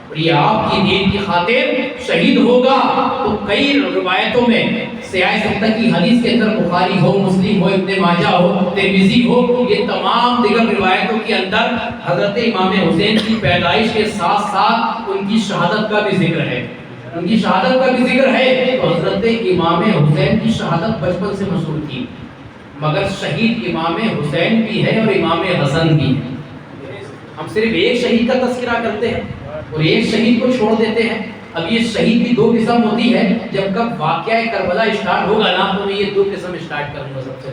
اور یہ آپ کی دین کی خاطر شہید ہوگا۔ تو کئی روایتوں میں سیاہ ستہ کی حدیث کے اندر بخاری ہو، مسلم ہو، ابن ماجہ ہو، ترمذی ہو، یہ تمام دیگر روایتوں کے اندر حضرت امام حسین کی پیدائش کے ساتھ ساتھ ان کی شہادت کا بھی ذکر ہے، ان کی شہادت کا بھی ذکر ہے۔ تو حضرت امام حسین کی شہادت بچپن سے مشہور تھی، مگر شہید امام حسین بھی ہے اور امام حسن بھی ہے۔ ہم صرف ایک شہید کا تذکرہ کرتے ہیں اور ایک شہید کو چھوڑ دیتے ہیں۔ اب یہ شہید کی 2 قسم ہوتی ہے، جب کب واقعہ کربلا اسٹارٹ ہوگا نا تو میں یہ 2 قسم اسٹارٹ کروں گا۔ سب سے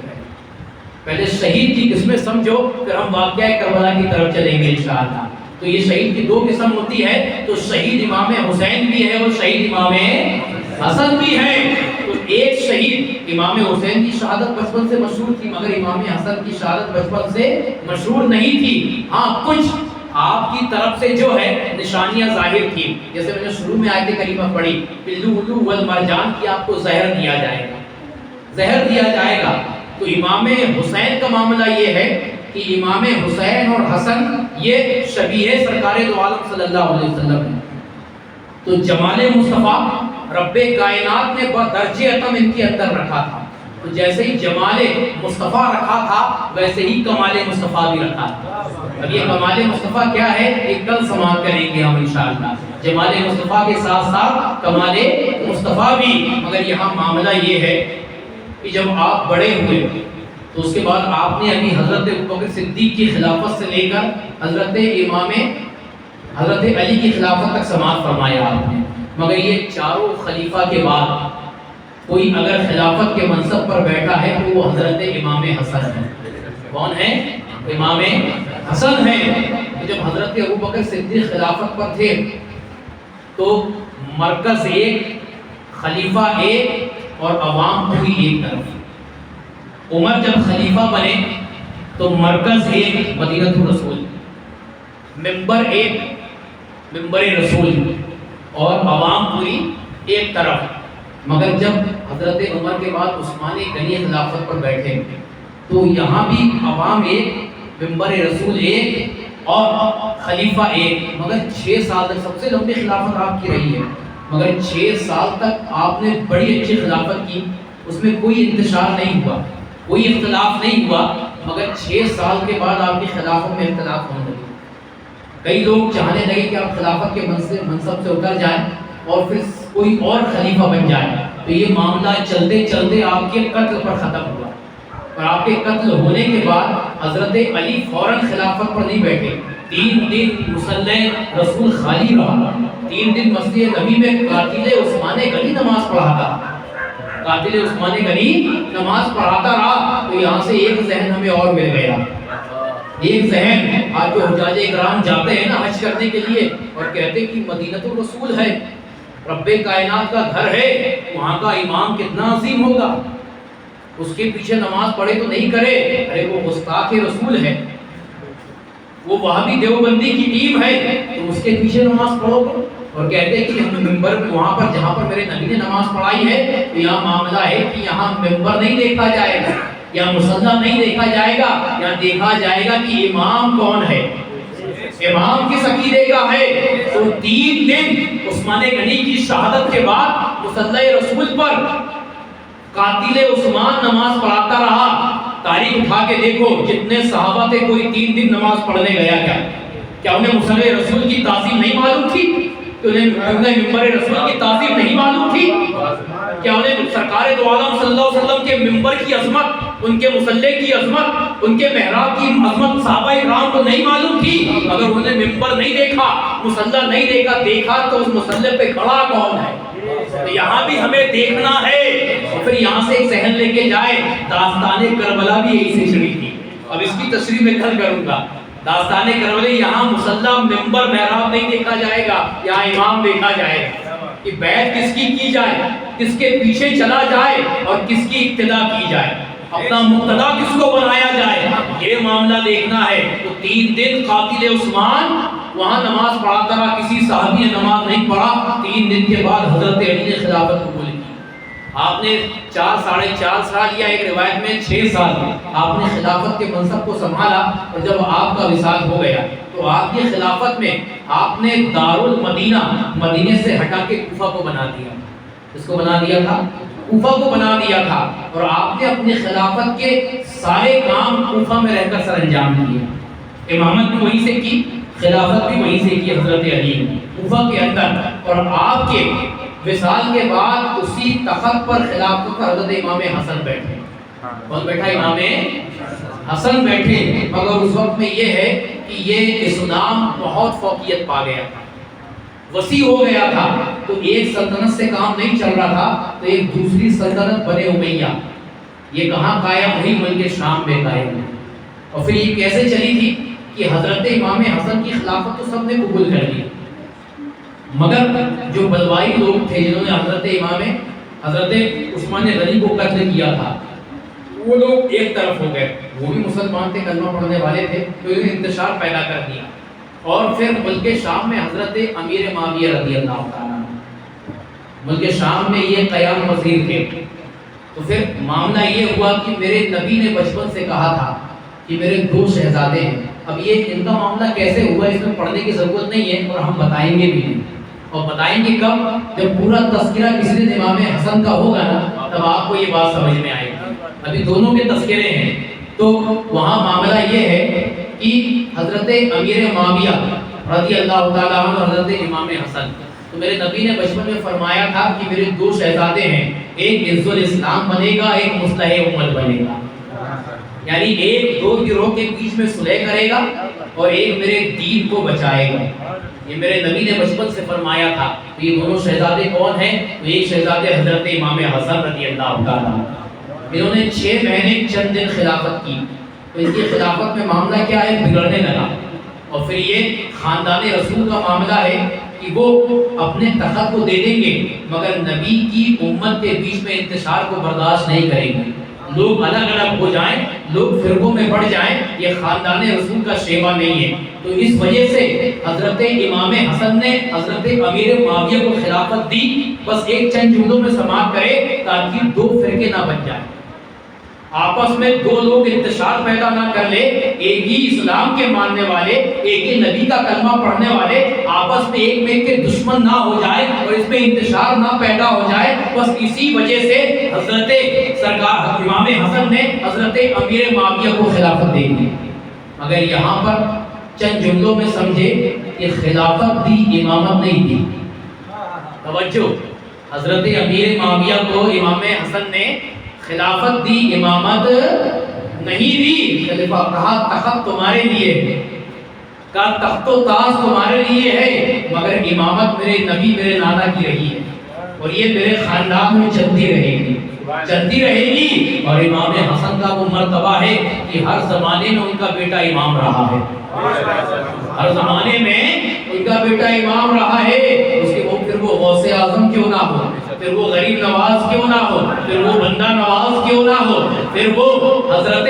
پہلے شہید کی قسمیں سمجھو، پھر ہم واقعہ کربلا کی طرف چلیں گے انشاءاللہ۔ تو یہ شہید کی 2 قسم ہوتی ہے، تو شہید امام حسین بھی ہے اور شہید امام حسن بھی ہے۔ تو ایک شہید امام حسین کی شہادت بچپن سے مشہور تھی، مگر امام حسن کی شہادت بچپن سے مشہور نہیں تھی۔ ہاں کچھ آپ کی طرف سے جو ہے نشانیاں ظاہر تھی، جیسے میں نے شروع میں آیت کریمہ پڑھی بلو ولو والمرجان کی آپ کو زہر دیا جائے گا، زہر دیا جائے گا۔ تو امام حسین کا معاملہ یہ ہے کہ امام حسین اور حسن یہ شبیہ سرکار دو عالم صلی اللہ علیہ وسلم ہیں۔ تو جمال مصطفیٰ رب کائنات نے درجہ اتم ان کے اندر رکھا تھا، تو جیسے ہی جمال مصطفیٰ رکھا تھا ویسے ہی کمال مصطفیٰ بھی رکھا تھا. اب یہ کمال مصطفیٰ کیا ہے یہ کل سماعت کریں گے ہم انشاءاللہ. جمال مصطفیٰ کے ساتھ ساتھ کمال مصطفیٰ بھی. مگر یہاں معاملہ یہ ہے کہ جب آپ بڑے ہوئے تو اس کے بعد آپ نے ابھی حضرت ابوبکر صدیق کی خلافت سے لے کر حضرت امام حضرت علی کی خلافت تک سماعت فرمایا آپ نے. مگر یہ چاروں خلیفہ کے بعد کوئی اگر خلافت کے منصب پر بیٹھا ہے تو وہ حضرت امام حسن ہے. کون ہے؟ امام حسن ہے. جب حضرت ابوبکر صدیق خلافت پر تھے تو مرکز ایک، خلیفہ ایک اور عوام پوری ایک طرف. عمر جب خلیفہ بنے تو مرکز ایک مدینہ الرسول، ممبر ایک ممبر رسول اور عوام پوری ایک طرف. مگر جب حضرت عمر کے بعد عثمان غنی خلافت پر بیٹھے تو یہاں بھی عوام ایک، ممبر رسول ایک اور خلیفہ ایک. مگر 6 سال تک سب سے لمبی خلافت آپ کی رہی ہے. مگر 6 سال تک آپ نے بڑی اچھی خلافت کی، اس میں کوئی انتشار نہیں ہوا، کوئی اختلاف نہیں ہوا. مگر 6 سال کے بعد آپ کی خلافت میں اختلاف ہونے لگے. کئی لوگ چاہنے لگے کہ آپ خلافت کے منصب سے اتر جائیں اور پھر کوئی اور خلیفہ بن جائے. تو یہ معاملہ چلتے چلتے آپ کے قتل پر ختم ہوا. اور آپ کے قتل ہونے کے بعد حضرت علی فوراً خلافت پر نہیں بیٹھے. 3 دن مصلی رسول خالی رہا. 3 دن مسجد نبی میں قاتل عثمان غنی نماز پڑھاتا، قاتل عثمان غنی نماز پڑھاتا رہا. تو یہاں سے ایک ذہن ہمیں اور مل گیا. ایک ذہن، آج جو حجاج اکرام جاتے ہیں نا حج کرنے کے لیے اور کہتے ہیں کہ مدینہ الرسول ہے، رب کائنات کا گھر ہے، وہاں کا امام کتنا عظیم ہوگا، اس کے پیچھے نماز پڑھے تو نہیں کرے. ارے وہ گستاخ رسول ہے، وہ وہابی دیوبندی کی ٹیم ہے، تو اس کے پیچھے نماز پڑھو گے. اور کہتے ہیں کہ ممبر وہاں پر جہاں پر میرے نبی نے نماز پڑھائی ہے تو یہاں معاملہ ہے کہ یہاں ممبر نہیں دیکھا جائے گا یا مصلی نہیں دیکھا جائے گا، یا دیکھا جائے گا کہ امام کون ہے، امام کس عقیدے کا ہے. تو 3 دن عثمان غنی کی شہادت کے بعد مصلی رسول پر قاتل عثمان نماز پڑھاتا رہا. تاریخ اٹھا کے دیکھو جتنے صحابہ تھے کوئی 3 دن نماز پڑھنے گیا کیا انہیں مصلی رسول کی تعظیم نہیں معلوم تھی؟ انہیں ممبر رسول کی تعظیم نہیں معلوم تھی؟ کیا انہیں سرکار دو عالم صلی اللہ علیہ وسلم کے ممبر کی عظمت، ان کے مصلی کی عظمت، ان کے محراب کی عظمت صحابہ کرام کو نہیں معلوم تھی؟ اگر انہوں نے ممبر نہیں دیکھا، مصلی نہیں دیکھا تو اس مصلی پہ کھڑا کون ہے؟ تو یہاں بھی ہمیں دیکھنا ہے. اور پھر یہاں سے ایک ذہن لے کے جائے داستان کربلا بھی یہی سے شروع کی. اب اس کی تشریح میں کل کروں گا. داستان کربلا یہاں مصلی ممبر محراب نہیں دیکھا جائے گا، یہاں امام دیکھا جائے گا کہ بیعت کس کی جائے، کس کے پیچھے چلا جائے اور کس کی اقتدا کی جائے، اپنا مقتدا کس کو بنایا جائے، یہ معاملہ دیکھنا ہے. تو 3 دن قاتل عثمان وہاں نماز پڑھاتا رہا، کسی صحابی نے نماز نہیں پڑھا. 3 دن کے بعد حضرت علی نے خلافت قبول کی. آپ نے 4 ساڑھے 4 سال یا ایک روایت میں 6 سال آپ نے خلافت کے منصب کو سنبھالا. اور جب آپ کا وصال ہو گیا تو آپ کی خلافت میں آپ نے دارالمدینہ، مدینے سے ہٹا کے کوفہ کو بنا دیا. اس کو بنا دیا تھا، کوفہ کو بنا دیا تھا. اور آپ نے اپنی خلافت کے سارے کام کوفہ میں رہ کر سر انجام دیے. امامت بھی وہیں سے کی، خلافت بھی وہیں سے کی حضرت علی نے کوفہ کے اندر. اور آپ کے وصال کے بعد اسی تخت پر خلافت پر حضرت امام حسن بیٹھے. کون بیٹھا؟ امام حسن بیٹھے. مگر اس وقت میں یہ ہے کہ یہ اسلام بہت فوقیت پا گیا تھا، وسیع ہو گیا تھا. تو ایک سلطنت سے کام نہیں چل رہا تھا تو ایک دوسری سلطنت بنے امیہ، یہ کہاں قائم ہوئی؟ ملک شام میں قائم ہوئی. اور پھر یہ کیسے چلی تھی کہ حضرت امام حسن کی خلافت تو سب نے قبول کر لی، مگر جو بلوائی لوگ تھے جنہوں نے حضرت عثمان غنی کو قتل کیا تھا، وہ لوگ ایک طرف ہو گئے. وہ بھی مسلمان تھے، کلمہ پڑھنے والے تھے، تو انہوں نے انتشار پیدا کر دیا. اور پھر ملک شام میں حضرت امیر معاویہ رضی اللہ تعالیٰ ملک شام میں یہ قیام پذیر تھے. تو پھر معاملہ یہ ہوا کہ میرے نبی نے بچپن سے کہا تھا کہ میرے 2 شہزادے ہیں. اب یہ ان کا معاملہ کیسے ہوا اس میں پڑھنے کی ضرورت نہیں ہے، اور ہم بتائیں گے بھی نہیں. اور بتائیں گے کب؟ جب پورا تذکرہ کسی دن امام حسن کا ہوگا نا، تب آپ کو یہ بات سمجھ میں آئے گی. ابھی دونوں کے تذکرے ہیں. تو وہاں معاملہ یہ ہے کہ حضرت امیر معاویہ رضی اللہ تعالیٰ عنہ حضرت امام حسن، تو میرے نبی نے بچپن میں فرمایا تھا کہ میرے دو شہزادے ہیں، ایک عز الاسلام بنے گا، ایک مصلح امت بنے گا. یعنی ایک دو گروہ کے بیچ میں صلح کرے گا اور ایک میرے دین کو بچائے گا. یہ میرے نبی نے بچپن سے فرمایا تھا. تو یہ دونوں شہزادے کون ہیں؟ تو ایک شہزادے حضرت امام حسن رضی اللہ تعالیٰ. انہوں نے 6 مہینے چند دن خلافت کی. تو ان کی خلافت میں معاملہ کیا ہے؟ بگڑنے لگا. اور پھر یہ خاندان رسول کا معاملہ ہے کہ وہ اپنے تخت کو دے دیں گے مگر نبی کی امت کے بیچ میں انتشار کو برداشت نہیں کریں گے. لوگ الگ الگ ہو جائیں، لوگ فرقوں میں بڑھ جائیں، یہ خاندان رسول کا شیوا نہیں ہے. تو اس وجہ سے حضرت امام حسن نے حضرت امیر معاویہ کو خلافت دی. بس ایک چند جملوں میں سماعت کرے تاکہ دو فرقے نہ بن جائیں، آپس میں دو لوگ انتشار پیدا نہ کر لے. ایک ہی اسلام کے ماننے والے، ایک ہی نبی کا کلمہ پڑھنے والے آپس میں ایک میں کے دشمن نہ ہو جائے اور اس میں انتشار نہ پیدا ہو جائے. بس اسی وجہ سے حضرت سرکار امام حسن نے حضرت امیر معاویہ کو خلافت دے دی. مگر یہاں پر چند جملوں میں سمجھے کہ خلافت دی، امامت نہیں دی. توجہ، حضرت امیر معاویہ کو امام حسن نے خلافت دی، امامت نہیں دی. خلیفہ کہا تخت تمہارے لیے ہے، کہا تخت و تاج تمہارے لیے ہے، مگر امامت میرے نبی میرے نانا کی رہی ہے اور یہ میرے خاندان میں چلتی رہے گی، چلتی رہے گی. اور امام حسن کا وہ مرتبہ ہے کہ ہر زمانے میں ان کا بیٹا امام رہا ہے. ہر زمانے میں ان کا بیٹا امام رہا ہے. اس کے پھر وہ غوث اعظم کیوں نہ ہو، پھر وہ غریب نواز کیوں نہ ہو، پھر وہ بندہ نواز کیوں نہ ہو، پھر وہ حضرت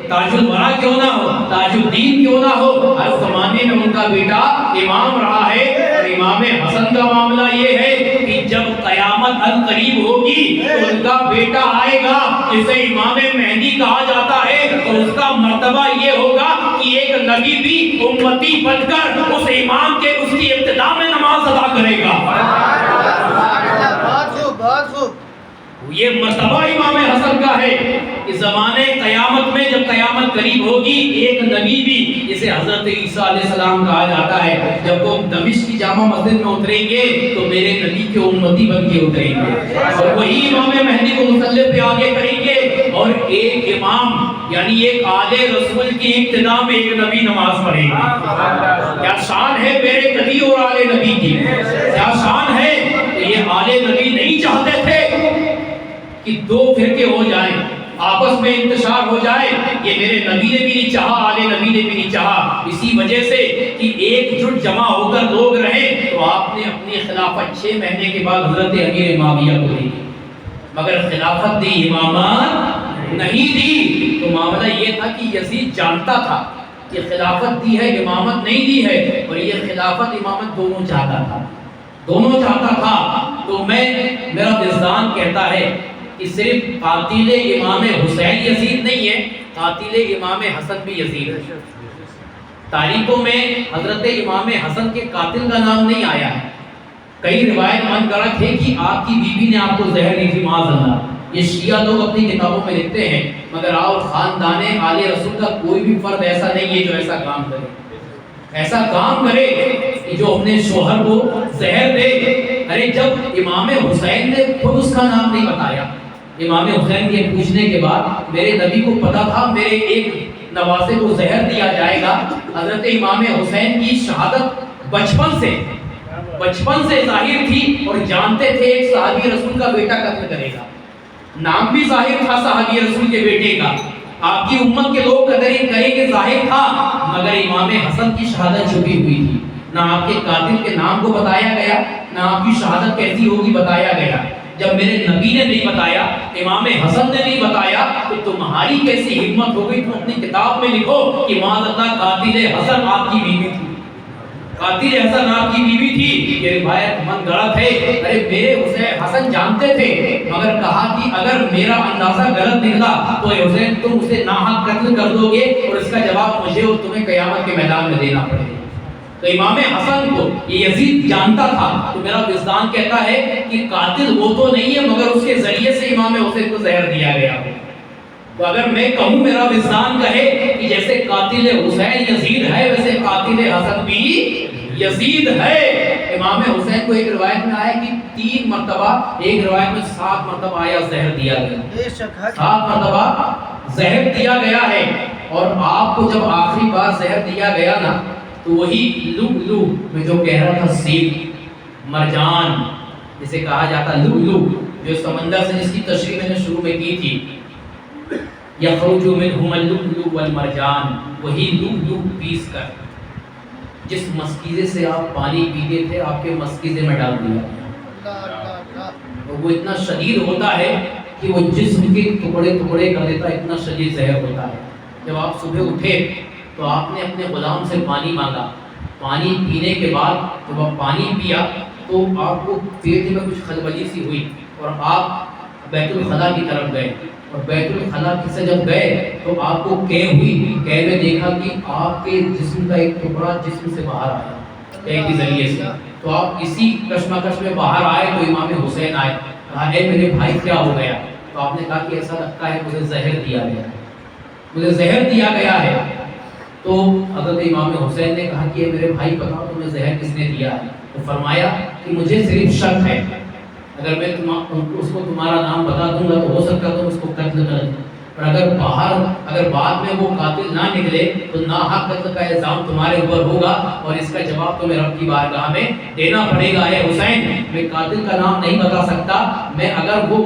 تاج الورا کیوں نہ ہو، تاج الدین کیوں نہ ہو، ہر زمانے میں ان کا بیٹا امام رہا ہے. اور امام حسن کا معاملہ یہ ہے کہ جب قیامت القریب ہوگی تو ان کا بیٹا آئے گا جسے امام مہدی کہا جاتا ہے، اور اس کا مرتبہ یہ ہوگا کہ ایک نبی بھی امتی بن کر اس امام کے اس کی ابتدا میں نماز ادا کرے گا. یہ مرتبہ امام حسن کا ہے کہ زمانے قیامت میں جب قیامت قریب ہوگی ایک نبی بھی جسے حضرت عیسیٰ علیہ السلام کہا جاتا ہے، جب وہ دمشق کی جامع مسجد میں اتریں گے تو میرے نبی کے امتی بن کے اتریں گے اور وہی امام مہدی کو مصلی پہ آگے کریں گے. اور ایک امام یعنی ایک آل رسول کی ابتدا میں ایک نبی نماز پڑھے گا. کیا شان ہے میرے نبی اور آل نبی کی، کیا شان ہے. یہ آل نبی نہیں چاہتے تھے کہ دو فرقے ہو جائیں، آپس میں انتشار ہو جائے. یہ میرے نبی نے بھی نہیں چاہا، آل نبی نے بھی نہیں چاہا. اسی وجہ سے کہ ایک جٹ جمع ہو کر لوگ رہیں تو آپ نے اپنی خلافت 6 مہینے کے بعد حضرت امیر معاویہ کو دی. مگر خلافت دی، امامت نہیں دی. تو معاملہ یہ تھا کہ یزید جانتا تھا کہ خلافت دی ہے، امامت نہیں دی ہے، اور یہ خلافت امامت دونوں چاہتا تھا، دونوں چاہتا تھا. تو میرا وجدان کہتا ہے کہ صرف قاتل امام حسین یزید نہیں ہے، قاتل امام حسن بھی یزید ہے. تاریخوں میں حضرت امام حسن کے قاتل کا نام نہیں آیا ہے. کئی روایت من گڑھ ہے کہ آپ کی بیوی نے آپ کو زہر دی تھی، معاذ اللہ. یہ شیعہ لوگ اپنی کتابوں میں لکھتے ہیں، مگر آؤ خاندان آل رسول کا کوئی بھی فرد ایسا نہیں ہے جو ایسا کام کرے، ایسا کام کرے کہ جو اپنے شوہر کو زہر دے. ارے جب امام حسین نے خود اس کا نام نہیں بتایا، امام حسین کے پوچھنے کے بعد میرے نبی کو پتا تھا میرے ایک نواسے کو زہر دیا جائے گا. حضرت امام حسین کی شہادت بچپن سے ظاہر تھی اور جانتے تھے ایک صحابی رسول کا بیٹا قتل کرے گا. نام بھی ظاہر تھا صحابی رسول کے بیٹے کا، آپ کی امت کے لوگ قدر کریں گے ظاہر تھا. مگر امام حسن کی شہادت چھپی ہوئی تھی. نہ آپ کے قاتل کے نام کو بتایا گیا، نہ آپ کی شہادت کیسی ہوگی بتایا گیا. جب میرے نبی نے نہیں بتایا، امام حسن نے نہیں بتایا، تو تمہاری کیسی ہمت ہو گئی تم اپنی کتاب میں لکھو کہ معاذ اللہ قاتل حسن آپ کی بیوی تھی، قاتل حسن آپ کی بیوی تھی. یہ روایت من گڑھ ہے. ارے میرے حسین حسن جانتے تھے، مگر کہا کہ اگر میرا اندازہ غلط نکلا تو حسین تم اسے ناحق قتل کر دو گے اور اس کا جواب مجھے اور تمہیں قیامت کے میدان میں دینا پڑے گا. تو امام حسن کو یہ یزید جانتا تھا. تو میرا وجدان کہتا ہے کہ قاتل وہ تو نہیں ہے، مگر اس کے ذریعے سے امام حسین کو زہر دیا گیا. تو اگر میں کہوں میرا وجدان کہے کہ جیسے قاتل حسین یزید ہے ویسے قاتل حسن بھی یزید ہے. امام حسین کو ایک روایت میں آیا کہ 3 مرتبہ، ایک روایت میں 7 مرتبہ آیا زہر دیا گیا، 7 مرتبہ زہر دیا گیا ہے. اور آپ کو جب آخری بار زہر دیا گیا نا تو وہی لؤلؤ میں جو کہہ رہا تھا سیب مرجان جسے کہا جاتا لؤلؤ، جو سمندر سے جس کی تشریح میں نے شروع میں کی تھی، یخرج منہما اللؤلؤ والمرجان، وہی لؤلؤ پیس کر جس مشکیزے سے آپ پانی پیتے تھے آپ کے مشکیزے میں ڈال دیا. اور وہ اتنا شدید ہوتا ہے کہ وہ جسم کے ٹکڑے ٹکڑے کر دیتا ہے، اتنا شدید زہر ہوتا ہے. جب آپ صبح اٹھے تو آپ نے اپنے غلام سے پانی مانگا، پانی پینے کے بعد جب آپ پانی پیا تو آپ کو پیٹ میں کچھ خلبلی سی ہوئی اور آپ بیت الخلا کی طرف گئے. اور بیت الخلا سے جب گئے تو آپ کو قے ہوئی، قے میں دیکھا کہ آپ کے جسم کا ایک ٹکڑا جسم سے باہر آیا قے کے ذریعے سے. تو آپ اسی کشمکش میں باہر آئے تو امام حسین آئے، کہا اے میرے بھائی کیا ہو گیا؟ تو آپ نے کہا کہ ایسا لگتا ہے مجھے زہر دیا گیا، مجھے زہر دیا گیا ہے. تو حضرت امام حسین نے کہا کہ میرے بھائی بتاؤ تمہیں زہر کس نے دیا ہے؟ تو فرمایا کہ مجھے صرف شک ہے، اگر میں اس کو تمہارا نام بتا دوں گا تو ہو سکتا تم اس کو قتل کر دیں، اور اگر بعد میں وہ قاتل نہ نکلے تو ناحق قتل کا الزام تمہارے اوپر ہوگا اور اس کا جواب تمہیں رب کی بارگاہ میں دینا پڑے گا. اے حسین میں قاتل کا نام نہیں بتا سکتا، میں اگر وہ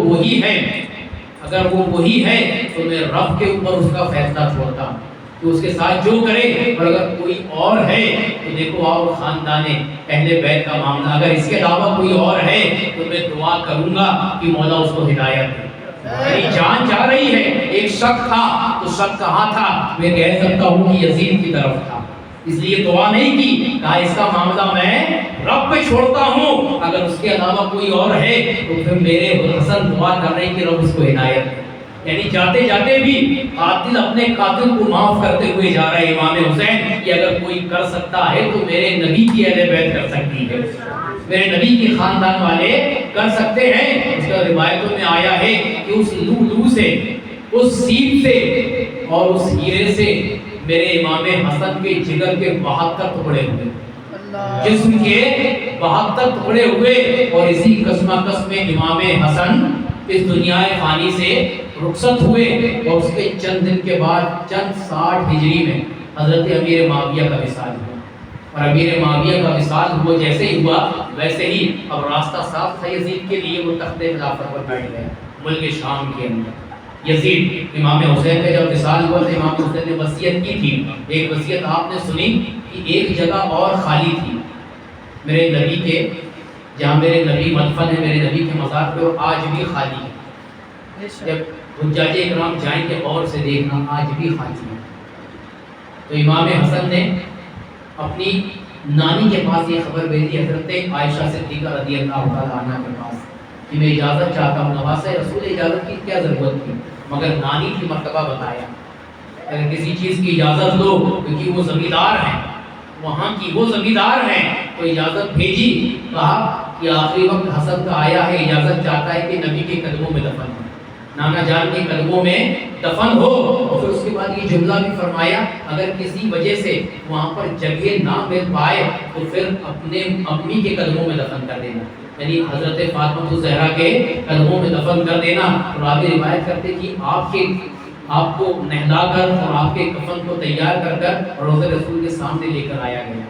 وہی ہے تو میں رب کے اوپر اس کا فیصلہ چھوڑتا ہوں کہ اس کے ساتھ جو کرے. اور اگر کوئی اور ہے تو دیکھو اور خاندان اہل بیت کا معاملہ، اگر اس کے علاوہ کوئی اور ہے تو میں دعا کروں گا کہ مولا اس کو ہدایت دے. میری جان جا رہی ہے، ایک شک تھا تو شک کہاں تھا؟ میں کہہ سکتا ہوں کہ یزید کی طرف تھا، اس لیے دعا نہیں کی، کہا اس کا معاملہ میں رب پہ چھوڑتا ہوں، اگر اس کے علاوہ کوئی اور ہے تو پھر میرے حسن دعا کر رہے کہ رب اس کو ہدایت دے. یعنی جاتے جاتے بھی قاتل اپنے قاتل کو معاف کرتے ہوئے جا رہے امام حسین کہ اگر کوئی کر سکتا ہے تو میرے نبی کی اہل بیت کر سکتی ہے، میرے نبی کے خاندان والے کر سکتے ہیں. اس کا روایتوں میں آیا ہے کہ اس لؤلؤ سے، اس سیب سے اور اس ہیرے سے میرے امام حسن کے جگر کے 72 ٹکڑے ہوئے، جسم کے 72 ٹکڑے ہوئے. اور اسی کشمکش میں امام حسن اس دنیا فانی سے رخصت ہوئے. اور اس کے چند دن کے بعد چند 60 ہجری میں حضرت امیر معاویہ کا وصال ہوا. اور امیر معاویہ کا وصال ہوا جیسے ہی ہوا ویسے ہی اب راستہ صاف تھا یزید کے لیے، وہ تخت خلافت پر بیٹھ گئے ملک شام کے اندر. یزید امام حسین کا جب وصال ہوا تو امام حسین نے وصیت کی تھی، ایک وصیت آپ نے سنی کہ ایک جگہ اور خالی تھی میرے نبی کے، جہاں میرے نبی مدفن ہے، میرے نبی کے مزار پہ، اور آج بھی خالی ہے. جب حجاج اکرام جائیں گے اور سے دیکھنا آج بھی خالی ہے. تو امام حسن نے اپنی نانی کے پاس یہ خبر بھیجی حضرت عائشہ صدیقہ رضی اللہ تعالیٰ عنہ کے پاس کہ میں اجازت چاہتا ہوں. نواسہ رسول اجازت کی کیا ضرورت تھی، مگر نانی کی مرتبہ بتایا اگر کسی چیز کی اجازت لو کیونکہ وہ زمیندار ہیں، وہاں کی وہ زمیندار ہیں، تو اجازت بھیجی. کہا کہ آخری وقت حسن کا آیا ہے، اجازت چاہتا ہے کہ نبی کے قدموں میں دفن ہو، نانا جان کے قدموں میں دفن ہو. اور پھر اس کے بعد یہ جملہ بھی فرمایا اگر کسی وجہ سے وہاں پر جگہ نہ مل پائے تو پھر اپنے امی کے قدموں میں دفن کر دینا، یعنی حضرت فاطمہ الزہرا کے قدموں میں دفن کر دینا. راوی روایت کرتے کہ آپ کو نہلا کر اور آپ کے کفن کو تیار کر کر روضہ رسول کے سامنے لے کر آیا گیا.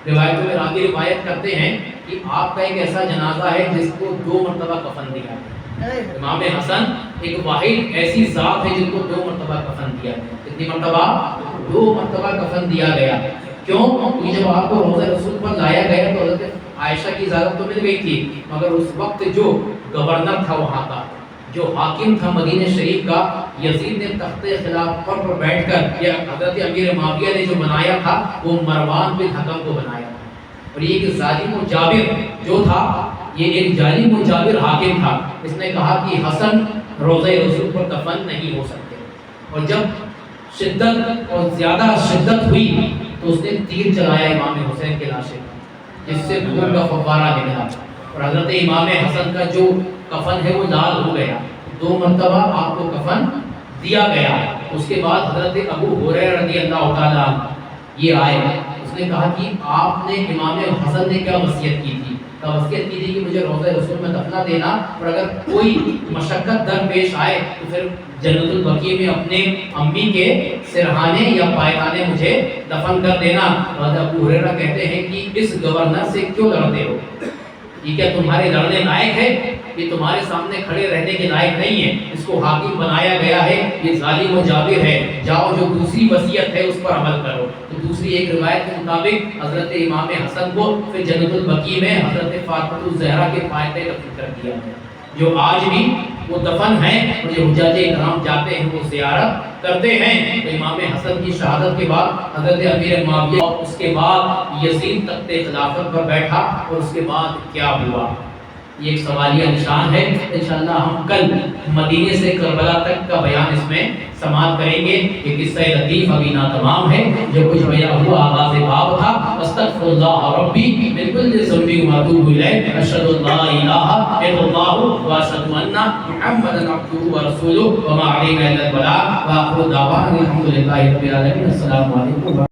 روایتوں میں راوی روایت کرتے ہیں کہ آپ کا ایک ایسا جنازہ ہے جس کو 2 مرتبہ کفن دیا گیا. امام حسن ایک واحد ایسی ذات ہے جن کو 2 مرتبہ کفن دیا گیا. کتنی مرتبہ؟ 2 مرتبہ کفن دیا گیا. کیوں؟ کیونکہ جب آپ کو روضہ رسول پر لایا گیا تو حضرت عائشہ کی اجازت تو مل گئی تھی، مگر اس وقت جو گورنر تھا وہاں کا، جو حاکم تھا مدینہ شریف کا، یزید نے تخت خلافت پر بیٹھ کر یا حضرت امیر معاویہ نے جو بنایا تھا وہ مروان بن حکم کو بنایا. اور یہ ایک ظالم و جابر جو تھا، یہ ایک ظالم و جابر حاکم تھا. اس نے کہا کہ حسن روضہ رسول پر دفن نہیں ہو سکتے. اور جب شدت اور زیادہ شدت ہوئی تو اس نے تیر چلایا امام حسین کے لاشے پر، جس سے خون کا فوارہ نکلا. اور حضرت امام حسن کا جو کفن ہے وہ لال ہو گیا. 2 مرتبہ آپ کو کفن دیا گیا۔ اس کے بعد حضرت ابو ہریرہ رضی اللہ تعالیٰ یہ آئے، اس نے کہا کہ آپ نے امام حسن نے کیا وصیت کی تھی؟ وصیت کی تھی کہ مجھے روضہ رسول میں دفنا دینا، اور اگر کوئی مشقت درپیش آئے تو پھر جنت البقیع میں اپنے امی کے سرہانے یا پائخانے مجھے دفن کر دینا۔ حضرت ابو ہریرہ کہتے ہیں کہ اس گورنر سے کیوں لڑتے ہو؟ یہ کیا تمہارے لڑنے لائق ہے؟ یہ تمہارے سامنے کھڑے رہنے کے لائق نہیں ہے، اس کو حاکم بنایا گیا ہے، یہ ظالم و جابر ہے، جاؤ جو دوسری وصیت ہے اس پر عمل کرو۔ تو دوسری ایک روایت کے مطابق حضرت امام حسن کو پھر جنت البقیع میں حضرت فاطمہ الزہرا کے پائے دفن کر دیا گیا، جو آج بھی وہ دفن ہیں، اور جو حجاج کرام جاتے ہیں وہ زیارت کرتے ہیں۔ تو امام حسن کی شہادت کے بعد حضرت امیر معاویہ اور اس کے بعد یزید تخت خلافت پر بیٹھا، اور اس کے بعد کیا ہوا، یہ ایک سوالیہ نشان ہے۔ انشاءاللہ ہم کل مدینے سے کربلا تک کا بیان اس میں سماعت کریں گے۔ یہ قصہ لطیف ابھی ناتمام ہے، جو کچھ بیان ہوا آغاز باب تھا۔ استغفر اللہ ربی من کل ذنب و اتوب الیہ، اشہد ان لا الہ الا اللہ و اشہد ان محمدا عبدہ و رسولہ، وما علینا الا البلاغ، وآخر دعوانا الحمد للہ رب العالمین۔ السلام علیکم۔